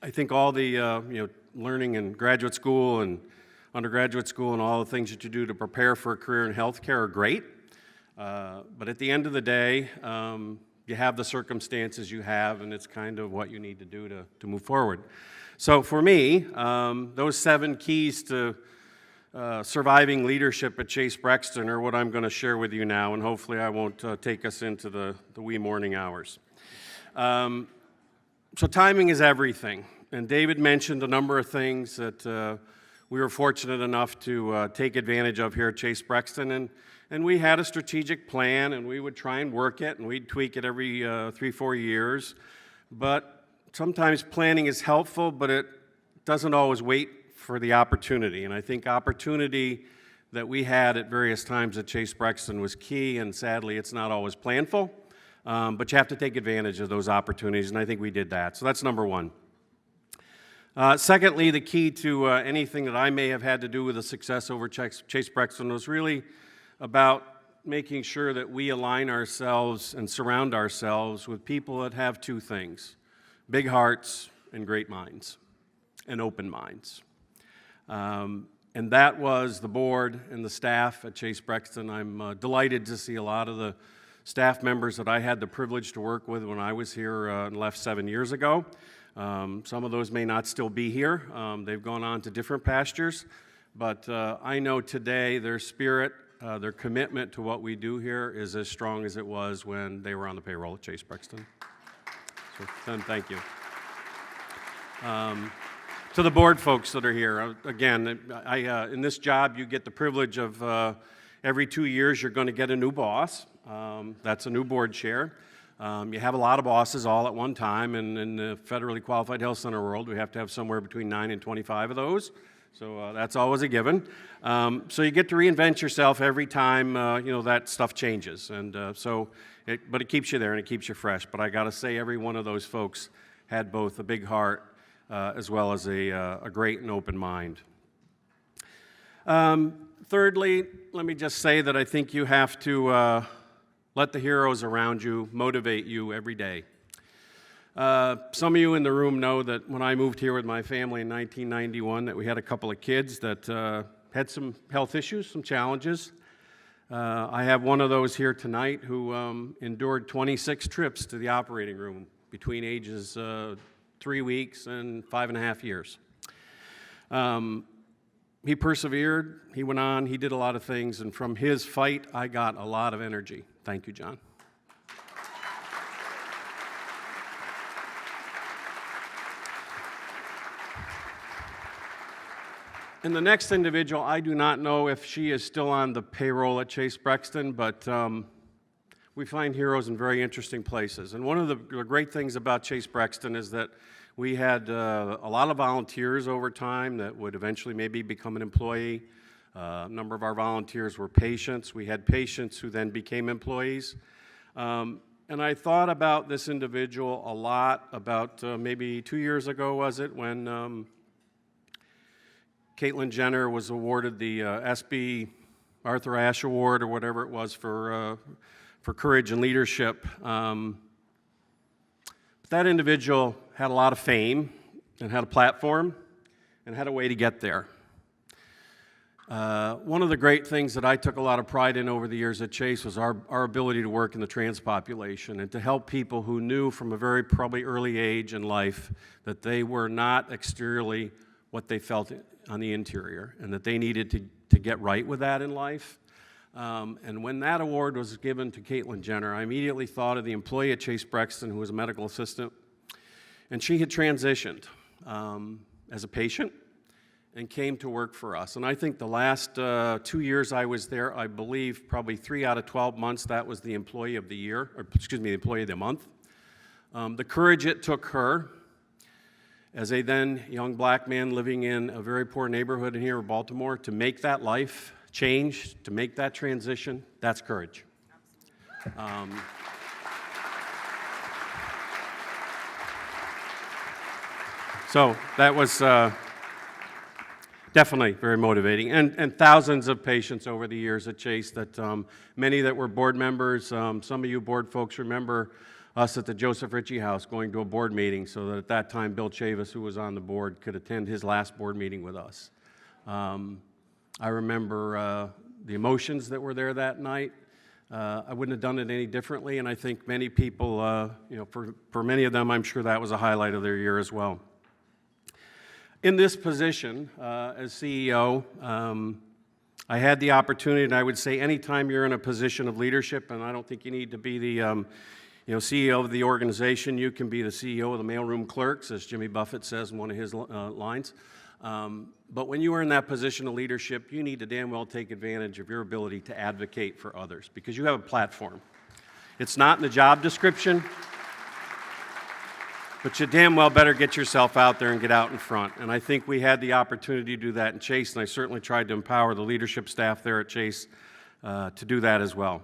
N: I think all the learning in graduate school and undergraduate school and all the things that you do to prepare for a career in healthcare are great. But at the end of the day, you have the circumstances you have, and it's kind of what you need to do to move forward. So for me, those 7 keys to surviving leadership at Chase Brexton are what I'm going to share with you now, and hopefully I won't take us into the wee morning hours. So timing is everything, and David mentioned a number of things that we were fortunate enough to take advantage of here at Chase Brexton, and we had a strategic plan, and we would try and work it, and we'd tweak it every 3-4 years, but sometimes planning is helpful, but it doesn't always wait for the opportunity, and I think opportunity that we had at various times at Chase Brexton was key, and sadly it's not always planful, but you have to take advantage of those opportunities, and I think we did that. So that's number 1. Secondly, the key to anything that I may have had to do with the success over Chase Brexton was really about making sure that we align ourselves and surround ourselves with people that have 2 things: big hearts and great minds, and open minds. And that was the board and the staff at Chase Brexton. I'm delighted to see a lot of the staff members that I had the privilege to work with when I was here and left 7 years ago. Some of those may not still be here. They've gone on to different pastures. But I know today their spirit, their commitment to what we do here is as strong as it was when they were on the payroll at Chase Brexton. So then, thank you. To the board folks that are here, again, in this job you get the privilege of every 2 years you're going to get a new boss. That's a new board chair. You have a lot of bosses all at one time, and in the federally qualified health center world, we have to have somewhere between 9 and 25 of those. So that's always a given. So you get to reinvent yourself every time that stuff changes, and but it keeps you there and it keeps you fresh. But I got to say, every one of those folks had both a big heart as well as a great and open mind. Thirdly, let me just say that I think you have to let the heroes around you motivate you every day. Some of you in the room know that when I moved here with my family in 1991, that we had a couple of kids that had some health issues, some challenges. I have one of those here tonight who endured 26 trips to the operating room between ages 3 weeks and 5.5 years. He persevered, he went on, he did a lot of things, and from his fight, I got a lot of energy. Thank you, John. And the next individual, I do not know if she is still on the payroll at Chase Brexton, but we find heroes in very interesting places. And one of the great things about Chase Brexton is that we had a lot of volunteers over time that would eventually maybe become an employee. A number of our volunteers were patients. We had patients who then became employees. And I thought about this individual a lot about maybe 2 years ago, was it, when Caitlyn Jenner was awarded the SB Arthur Ashe Award or whatever it was for courage and leadership. But that individual had a lot of fame and had a platform and had a way to get there. One of the great things that I took a lot of pride in over the years at Chase was our ability to work in the trans population and to help people who knew from a very probably early age in life that they were not exteriorly what they felt on the interior and that they needed to get right with that in life. And when that award was given to Caitlyn Jenner, I immediately thought of the employee at Chase Brexton who was a medical assistant, and she had transitioned as a patient and came to work for us. And I think the last 2 years I was there, I believe probably 3 out of 12 months, that was the employee of the year, or excuse me, the employee of the month. The courage it took her, as a then young black man living in a very poor neighborhood in here in Baltimore, to make that life change, to make that transition, that's courage. So that was definitely very motivating, and thousands of patients over the years at Chase that many that were board members, some of you board folks remember us at the Joseph Ritchie House going to a board meeting so that at that time Bill Chavis, who was on the board, could attend his last board meeting with us. I remember the emotions that were there that night. I wouldn't have done it any differently, and I think many people, for many of them, I'm sure that was a highlight of their year as well. In this position as CEO, I had the opportunity, and I would say anytime you're in a position of leadership, and I don't think you need to be the CEO of the organization, you can be the CEO of the mailroom clerks, as Jimmy Buffett says in one of his lines. But when you are in that position of leadership, you need to damn well take advantage of your ability to advocate for others because you have a platform. It's not in the job description, but you damn well better get yourself out there and get out in front. And I think we had the opportunity to do that in Chase, and I certainly tried to empower the leadership staff there at Chase to do that as well.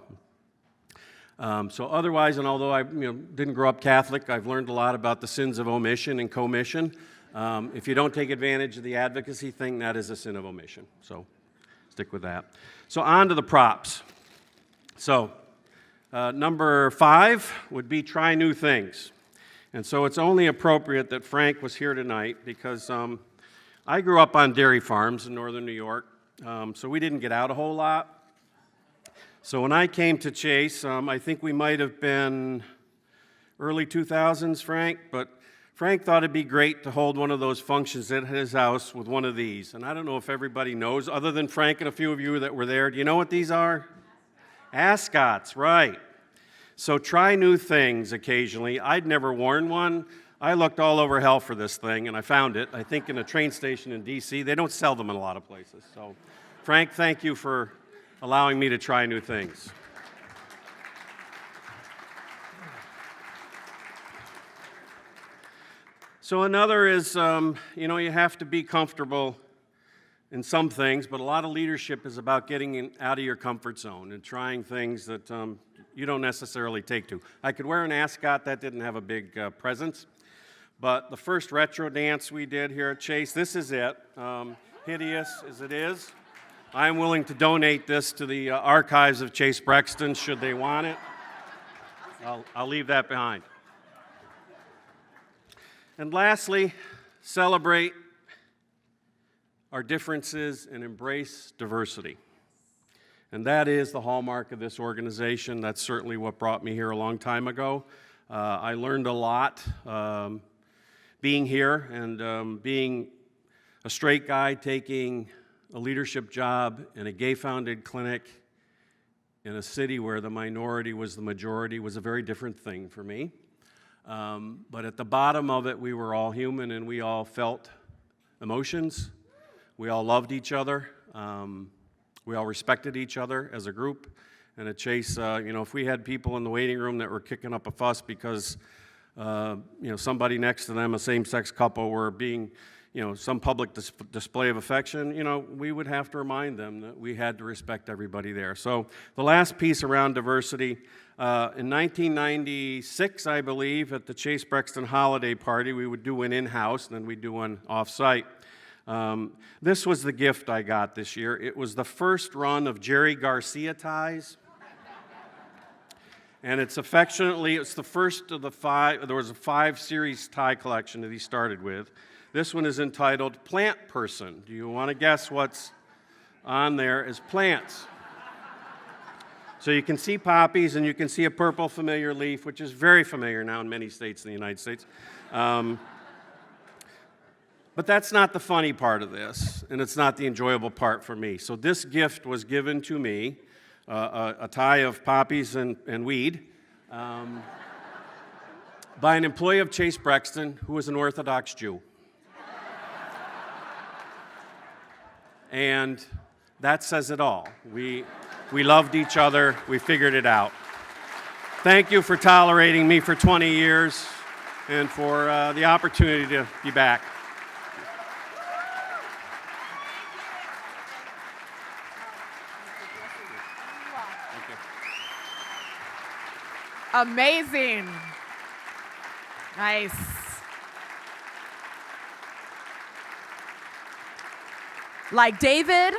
N: So otherwise, and although I didn't grow up Catholic, I've learned a lot about the sins of omission and commission. If you don't take advantage of the advocacy thing, that is a sin of omission. So stick with that. So on to the props. So number 5 would be try new things. And so it's only appropriate that Frank was here tonight because I grew up on dairy farms in northern New York, so we didn't get out a whole lot. So when I came to Chase, I think we might have been early 2000s, Frank, but Frank thought it'd be great to hold one of those functions at his house with one of these. And I don't know if everybody knows, other than Frank and a few of you that were there. Do you know what these are? Ascots, right. So try new things occasionally. I'd never worn one. I looked all over hell for this thing, and I found it, I think in a train station in D.C. They don't sell them in a lot of places. So, Frank, thank you for allowing me to try new things. So another is, you have to be comfortable in some things, but a lot of leadership is about getting out of your comfort zone and trying things that you don't necessarily take to. I could wear an ascot, that didn't have a big presence, but the first retro dance we did here at Chase, this is it, hideous as it is. I'm willing to donate this to the archives of Chase Brexton should they want it. I'll leave that behind. And lastly, celebrate our differences and embrace diversity. And that is the hallmark of this organization. That's certainly what brought me here a long time ago. I learned a lot being here and being a straight guy taking a leadership job in a gay-founded clinic in a city where the minority was the majority was a very different thing for me. But at the bottom of it, we were all human and we all felt emotions. We all loved each other. We all respected each other as a group. And at Chase, if we had people in the waiting room that were kicking up a fuss because, somebody next to them, a same-sex couple, were being, some public display of affection, we would have to remind them that we had to respect everybody there. So the last piece around diversity, in 1996, I believe, at the Chase Brexton holiday party, we would do one in-house, and then we'd do one off-site. This was the gift I got this year. It was the first run of Jerry Garcia ties. And it's the first of the 5, there was a 5-series tie collection that he started with. This one is entitled Plant Person. Do you want to guess what's on there as plants? So you can see poppies and you can see a purple familiar leaf, which is very familiar now in many states in the United States. But that's not the funny part of this, and it's not the enjoyable part for me. So this gift was given to me, a tie of poppies and weed, by an employee of Chase Brexton who was an Orthodox Jew. And that says it all. We loved each other. We figured it out. Thank you for tolerating me for 20 years and for the opportunity to be back.
B: Amazing. Nice. Like David,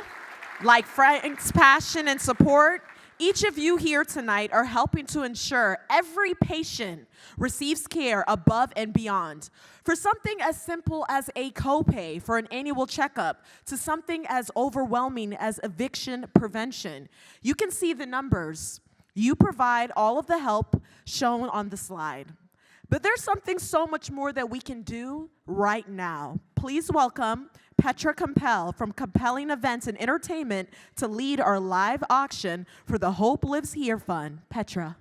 B: like Frank's passion and support, each of you here tonight are helping to ensure every patient receives care above and beyond. For something as simple as a copay for an annual checkup to something as overwhelming as eviction prevention, you can see the numbers. You provide all of the help shown on the slide. But there's something so much more that we can do right now. Please welcome Petra Compel from Compelling Events and Entertainment to lead our live auction for the Hope Lives Here Fund. Petra.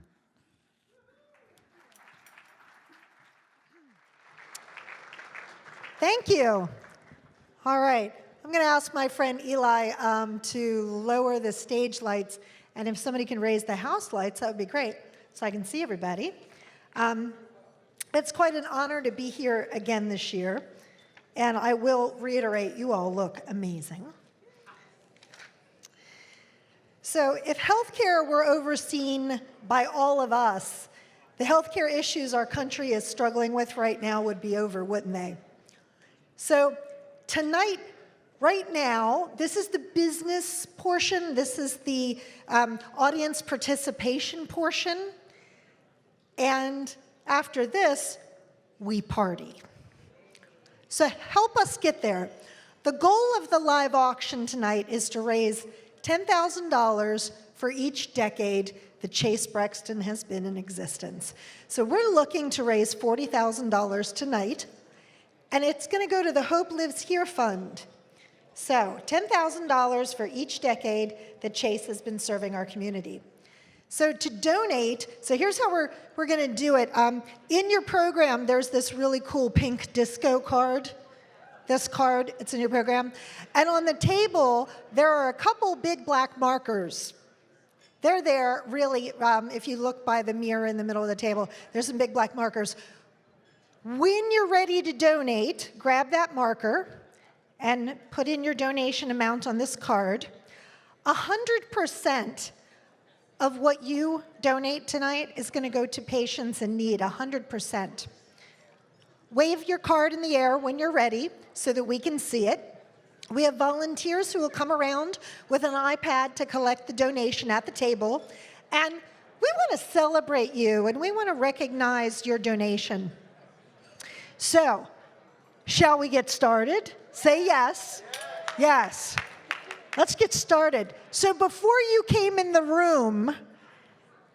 O: Thank you. All right. I'm going to ask my friend Eli to lower the stage lights, and if somebody can raise the house lights, that would be great, so I can see everybody. It's quite an honor to be here again this year, and I will reiterate, you all look amazing. So if healthcare were overseen by all of us, the healthcare issues our country is struggling with right now would be over, wouldn't they? So tonight, right now, this is the business portion. This is the audience participation portion. And after this, we party. So help us get there. The goal of the live auction tonight is to raise $10,000 for each decade that Chase Brexton has been in existence. So we're looking to raise $40,000 tonight, and it's going to go to the Hope Lives Here Fund. So $10,000 for each decade that Chase has been serving our community. So to donate, so here's how we're going to do it. In your program, there's this really cool pink disco card. This card, it's in your program. And on the table, there are a couple big black markers. They're there, really, if you look by the mirror in the middle of the table, there's some big black markers. When you're ready to donate, grab that marker and put in your donation amount on this card. 100% of what you donate tonight is going to go to patients in need, 100%. Wave your card in the air when you're ready so that we can see it. We have volunteers who will come around with an iPad to collect the donation at the table. And we want to celebrate you, and we want to recognize your donation. So, shall we get started? Say yes. Yes. Let's get started. So before you came in the room,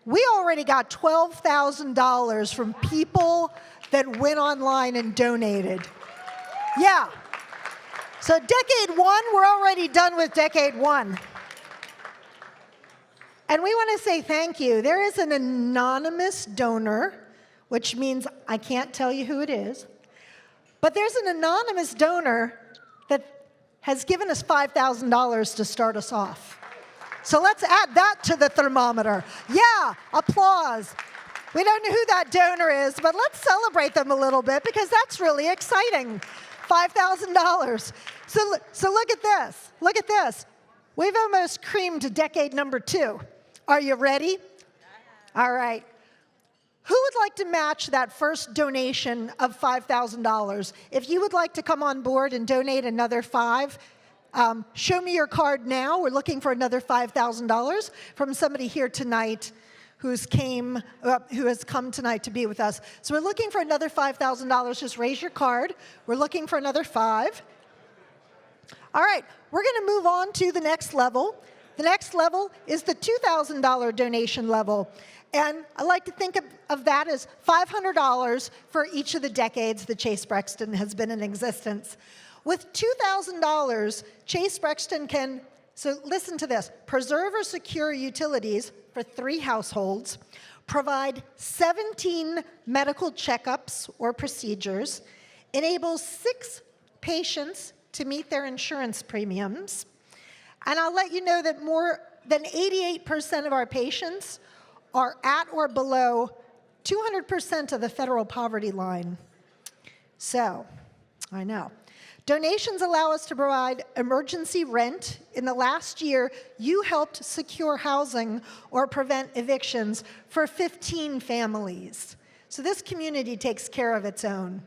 O: we already got $12,000 from people that went online and donated. Yeah. So decade one, we're already done with decade one. And we want to say thank you. There is an anonymous donor, which means I can't tell you who it is, but there's an anonymous donor that has given us $5,000 to start us off. So let's add that to the thermometer. Yeah, applause. We don't know who that donor is, but let's celebrate them a little bit because that's really exciting. $5,000. So look at this. Look at this. We've almost creamed decade number 2. Are you ready? All right. Who would like to match that first donation of $5,000? If you would like to come on board and donate another $5,000, show me your card now. We're looking for another $5,000 from somebody here tonight who has come tonight to be with us. So we're looking for another $5,000. Just raise your card. We're looking for another 5. All right, we're going to move on to the next level. The next level is the $2,000 donation level. And I like to think of that as $500 for each of the decades that Chase Brexton has been in existence. With $2,000, Chase Brexton can, so listen to this, preserve or secure utilities for 3 households, provide 17 medical checkups or procedures, enables 6 patients to meet their insurance premiums, and I'll let you know that more than 88% of our patients are at or below 200% of the federal poverty line. So, I know. Donations allow us to provide emergency rent. In the last year, you helped secure housing or prevent evictions for 15 families. So this community takes care of its own.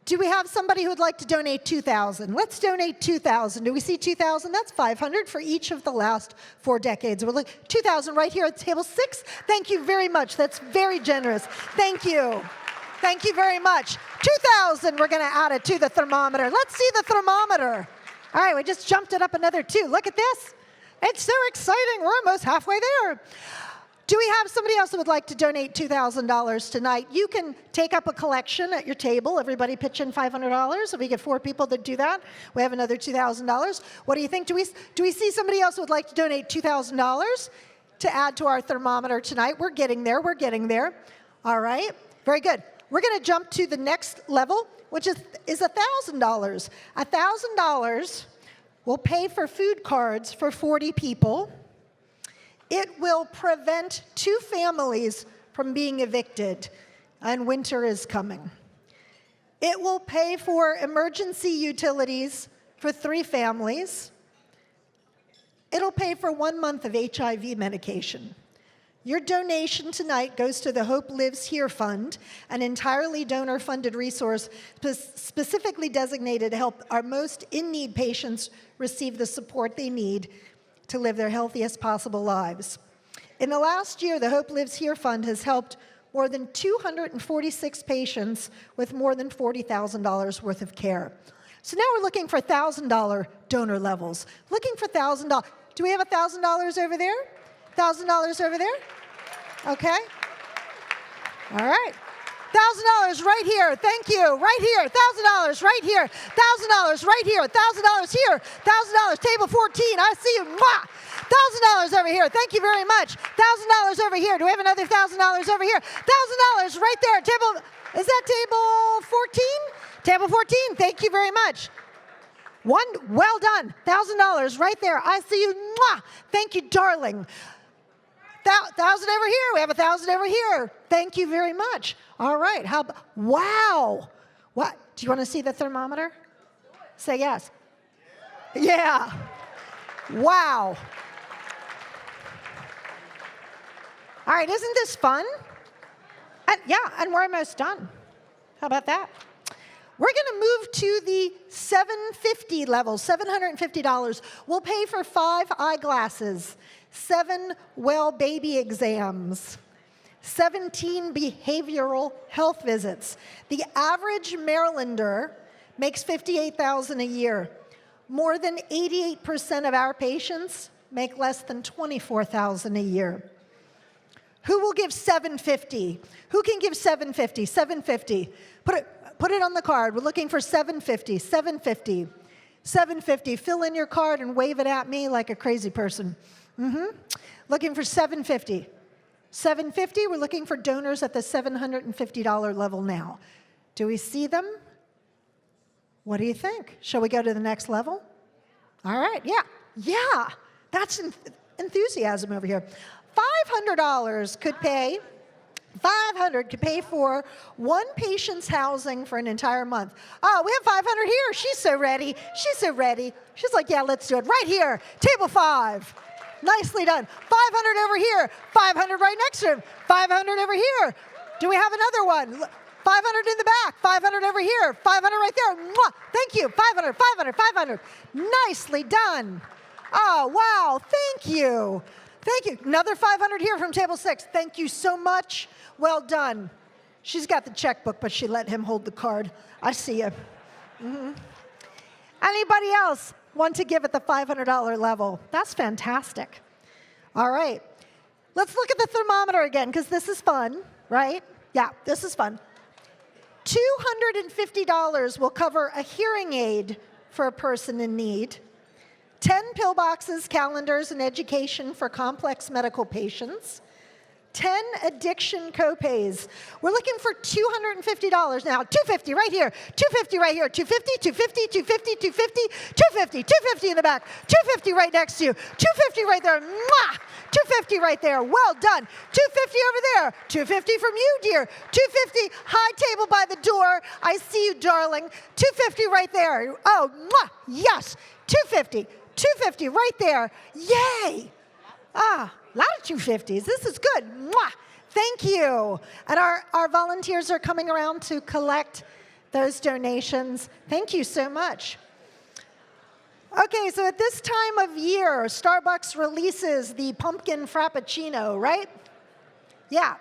O: Do we have somebody who would like to donate $2,000? Let's donate $2,000. Do we see $2,000? That's $500 for each of the last 4 decades. We're looking $2,000 right here at table 6. Thank you very much. That's very generous. Thank you. Thank you very much. $2,000. We're going to add it to the thermometer. Let's see the thermometer. All right, we just jumped it up another 2. Look at this. It's so exciting. We're almost halfway there. Do we have somebody else that would like to donate $2,000 tonight? You can take up a collection at your table. Everybody pitch in $500. If we get 4 people that do that, we have another $2,000. What do you think? Do we see somebody else who would like to donate $2,000 to add to our thermometer tonight? We're getting there. We're getting there. All right. Very good. We're going to jump to the next level, which is $1,000. $1,000 will pay for food cards for 40 people. It will prevent 2 families from being evicted, and winter is coming. It will pay for emergency utilities for 3 families. It'll pay for 1 month of HIV medication. Your donation tonight goes to the Hope Lives Here Fund, an entirely donor-funded resource specifically designated to help our most in-need patients receive the support they need to live their healthiest possible lives. In the last year, the Hope Lives Here Fund has helped more than 246 patients with more than $40,000 worth of care. So now we're looking for $1,000 donor levels. Looking for $1,000. Do we have $1,000 over there? $1,000 over there? Okay. All right. $1,000 right here. Thank you. Right here. $1,000 right here. $1,000 right here. $1,000 here. $1,000. Table 14. I see you. $1,000 over here. Thank you very much. $1,000 over here. Do we have another $1,000 over here? $1,000 right there. Table. Is that table 14? Table 14. Thank you very much. Well done. $1,000 right there. I see you. Thank you, darling. 1,000 over here. We have 1,000 over here. Thank you very much. All right. Wow. What? Do you want to see the thermometer? Say yes. Yeah. Wow. All right. Isn't this fun? And we're almost done. How about that? We're going to move to the $750 level, $750. We'll pay for 5 eyeglasses, 7 well baby exams, 17 behavioral health visits. The average Marylander makes $58,000 a year. More than 88% of our patients make less than $24,000 a year. Who will give $750? Who can give $750? $750. Put it on the card. We're looking for $750. $750. $750. Fill in your card and wave it at me like a crazy person. Looking for $750. $750. We're looking for donors at the $750 level now. Do we see them? What do you think? Shall we go to the next level? All right. Yeah. That's enthusiasm over here. $500 could pay 500 could pay for one patient's housing for an entire month. Oh, we have 500 here. She's so ready. She's so ready. She's like, yeah, let's do it right here. Table 5. Nicely done. 500 over here. 500 right next to him. 500 over here. Do we have another one? 500 in the back. 500 over here. 500 right there. Mwah! Thank you. 500, 500, 500. Nicely done. Oh, wow. Thank you. Thank you. Another 500 here from table 6. Thank you so much. Well done. She's got the checkbook, but she let him hold the card. I see you. Anybody else want to give at the $500 level? That's fantastic. All right. Let's look at the thermometer again, because this is fun, right? Yeah, this is fun. $250 will cover a hearing aid for a person in need. 10 pillboxes, calendars, and education for complex medical patients. 10 addiction copays. We're looking for $250 now. $250 right here. $250 right here. $250, $250, $250, $250, $250, $250 in the back. $250 right next to you. $250 right there. Mwah! $250 right there. Well done. $250 over there. $250 from you, dear. $250 high table by the door. I see you, darling. $250 right there. Oh, mwah! Yes. $250. $250 right there. Yay! Ah, a lot of 250s. This is good. Mwah! Thank you. And our volunteers are coming around to collect those donations. Thank you so much. Okay, so at this time of year, Starbucks releases the pumpkin frappuccino, right? Yeah.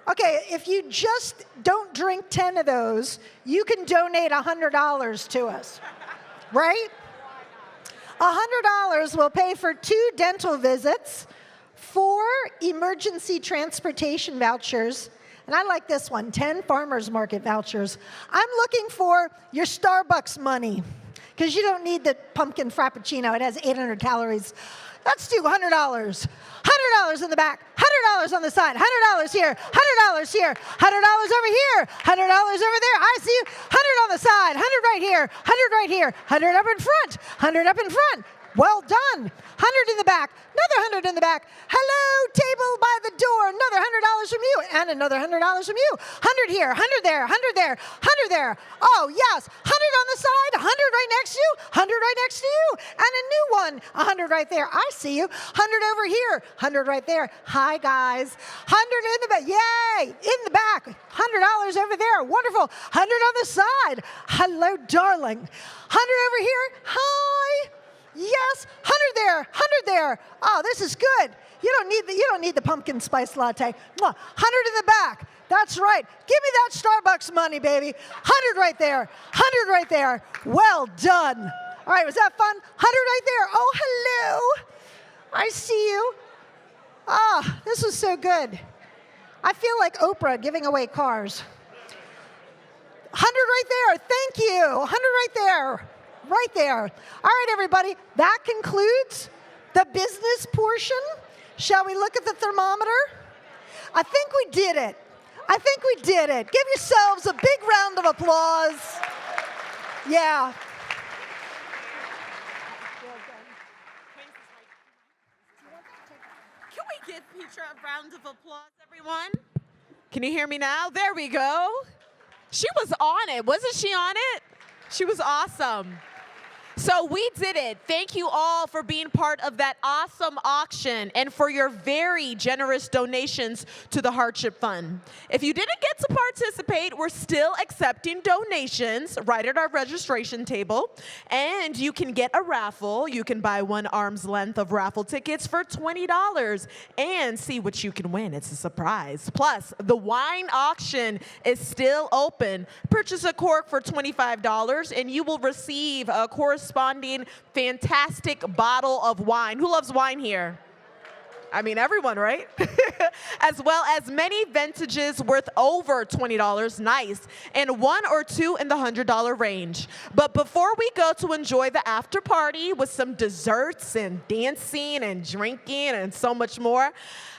O: Okay, if you just don't drink 10 of those, you can donate $100 to us, right? $100 will pay for 2 dental visits, 4 emergency transportation vouchers, and I like this one, 10 farmers market vouchers. I'm looking for your Starbucks money, because you don't need the pumpkin frappuccino. It has 800 calories. Let's do $100. $100 in the back, $100 on the side, $100 here, $100 here, $100 over here, $100 over there. I see you. 100 on the side, 100 right here, 100 right here, 100 up in front, 100 up in front. Well done. 100 in the back, another 100 in the back. Hello, table by the door, another $100 from you, and another $100 from you. 100 here, 100 there, 100 there, 100 there. Oh, yes, 100 on the side, 100 right next to you, 100 right next to you, and a new one, 100 right there. I see you. 100 over here, 100 right there. Hi, guys. 100 in the back. Yay, in the back. $100 over there. Wonderful. 100 on the side. Hello, darling. 100 over here. Hi. Yes, 100 there, 100 there. Oh, this is good. You don't need the pumpkin spice latte. 100 in the back. That's right. Give me that Starbucks money, baby. 100 right there, 100 right there. Well done. All right, was that fun? 100 right there. Oh, hello. I see you. Ah, this was so good. I feel like Oprah giving away cars. 100 right there. Thank you. 100 right there. Right there. All right, everybody. That concludes the business portion. Shall we look at the thermometer? I think we did it. I think we did it. Give yourselves a big round of applause. Yeah.
B: Can we give Petra a round of applause, everyone? Can you hear me now? There we go. She was on it. Wasn't she on it? She was awesome. So we did it. Thank you all for being part of that awesome auction and for your very generous donations to the Hardship Fund. If you didn't get to participate, we're still accepting donations right at our registration table. And you can get a raffle. You can buy one arm's length of raffle tickets for $20 and see what you can win. It's a surprise. Plus, the wine auction is still open. Purchase a cork for $25 and you will receive a corresponding fantastic bottle of wine. Who loves wine here? I mean, everyone, right? As well as many vintages worth over $20, nice, and 1 or 2 in the $100 range. But before we go to enjoy the after party with some desserts and dancing and drinking and so much more,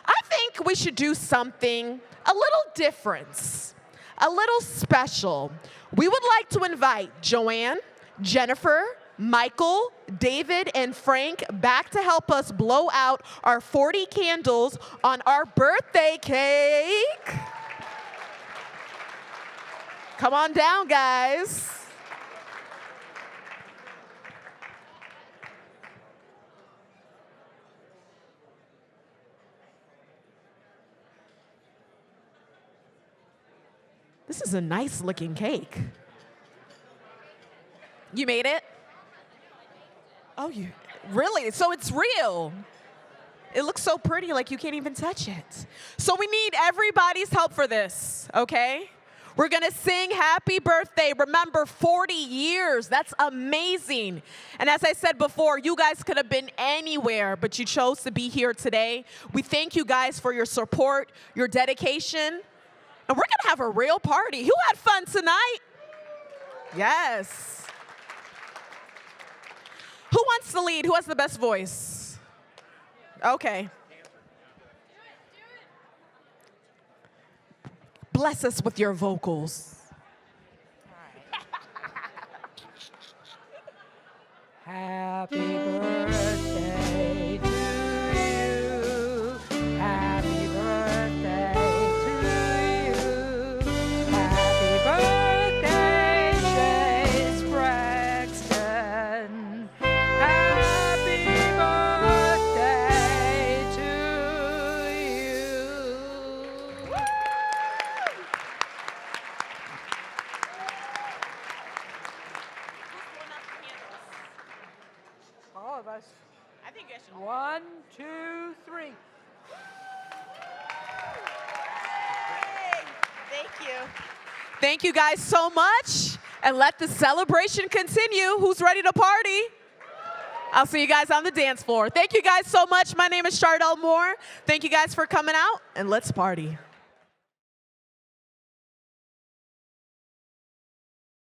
B: I think we should do something a little different, a little special. We would like to invite Joanne, Jennifer, Michael, David, and Frank back to help us blow out our 40 candles on our birthday cake. Come on down, guys. This is a nice looking cake. You made it? Oh, you really? So it's real. It looks so pretty, like you can't even touch it. So we need everybody's help for this, okay? We're gonna sing happy birthday. Remember, 40 years, that's amazing. And as I said before, you guys could have been anywhere, but you chose to be here today. We thank you guys for your support, your dedication, and we're gonna have a real party. Who had fun tonight? Yes. Who wants to lead? Who has the best voice? Okay. Bless us with your vocals.
F: Happy birthday to you. Happy birthday to you. Happy birthday, Chase Braxton. Happy birthday to you. All of us.
B: I think I should.
F: 1, 2, 3.
B: Thank you. Thank you guys so much. And let the celebration continue. Who's ready to party? I'll see you guys on the dance floor. Thank you guys so much. My name is Chardell Moore. Thank you guys for coming out, and let's party.